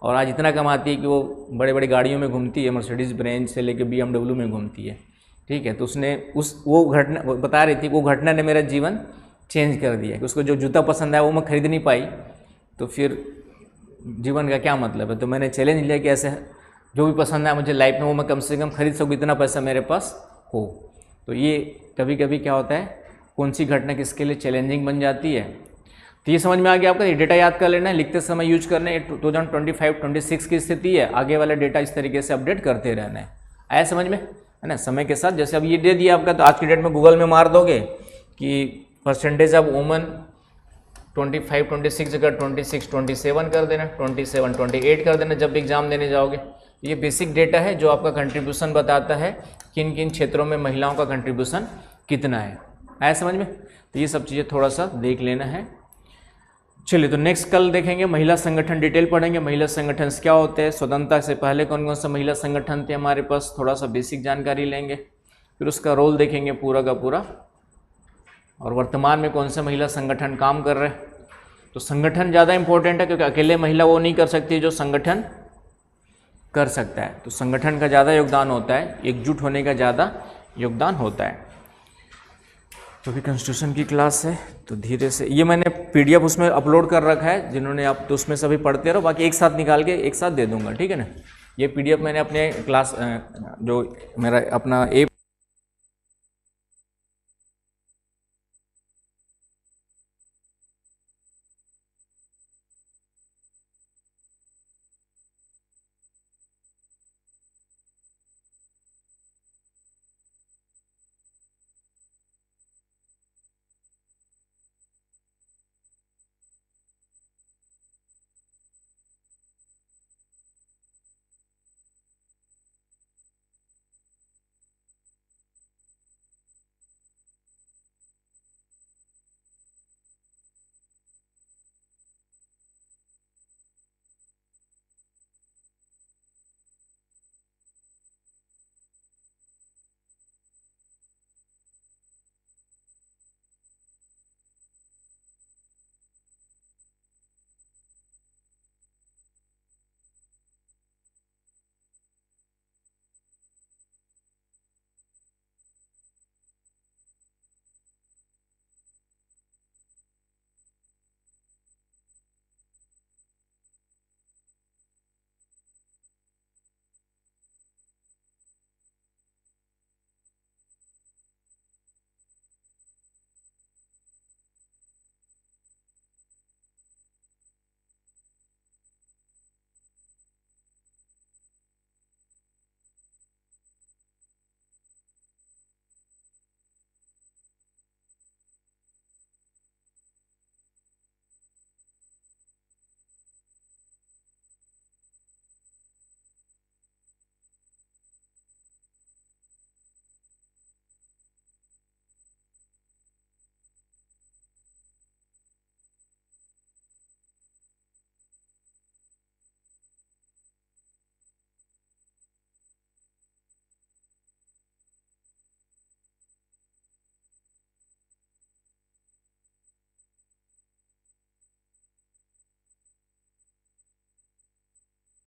और आज इतना कमाती है कि वो बड़े बड़े गाड़ियों में घूमती है, मर्सिडीज़ बेंज से लेकर BMW में घूमती है। ठीक है, तो उसने वो घटना बता रही थी, वो घटना ने मेरा जीवन चेंज कर दिया कि उसको जो जूता पसंद आया वो मैं खरीद नहीं पाई, तो फिर जीवन का क्या मतलब है। तो मैंने चैलेंज लिया कि ऐसे जो भी पसंद है मुझे लाइफ में वो मैं कम से कम खरीद सकूँ, इतना पैसा मेरे पास हो। तो ये कभी कभी क्या होता है, कौन सी घटना किसके लिए चैलेंजिंग बन जाती है। तो ये समझ में आ गया आपका, ये डेटा याद कर लेना है, लिखते समय यूज करना है। 2025-26 की स्थिति है, आगे वाला डेटा इस तरीके से अपडेट करते रहना है। आया समझ में, है ना। समय के साथ जैसे अब ये दे दिया आपका, तो आज की डेट में गूगल में मार दोगे कि परसेंटेज ऑफ वुमन 25-26 जगह 26-27 कर देना, 27-28 कर देना जब एग्जाम देने जाओगे। ये बेसिक डेटा है जो आपका कंट्रीब्यूशन बताता है किन किन क्षेत्रों में महिलाओं का कंट्रीब्यूशन कितना है। आया समझ में। तो ये सब चीज़ें थोड़ा सा देख लेना है। चलिए, तो नेक्स्ट कल देखेंगे महिला संगठन, डिटेल पढ़ेंगे महिला संगठन क्या होते हैं, स्वतंत्रता से पहले कौन कौन सा महिला संगठन थे हमारे पास, थोड़ा सा बेसिक जानकारी लेंगे। फिर उसका रोल देखेंगे पूरा का पूरा, और वर्तमान में कौन से महिला संगठन काम कर रहे हैं। तो संगठन ज़्यादा इंपॉर्टेंट है, क्योंकि अकेले महिला वो नहीं कर सकती जो संगठन कर सकता है। तो संगठन का ज़्यादा योगदान होता है, एकजुट होने का ज़्यादा योगदान होता है। तो भी कॉन्स्टिट्यूशन की क्लास है, तो धीरे से ये मैंने PDF उसमें अपलोड कर रखा है, जिन्होंने आप तो उसमें सभी पढ़ते रहो, बाकी एक साथ निकाल के एक साथ दे दूंगा, ठीक है ना। ये PDF मैंने अपने क्लास जो मेरा अपना ऐप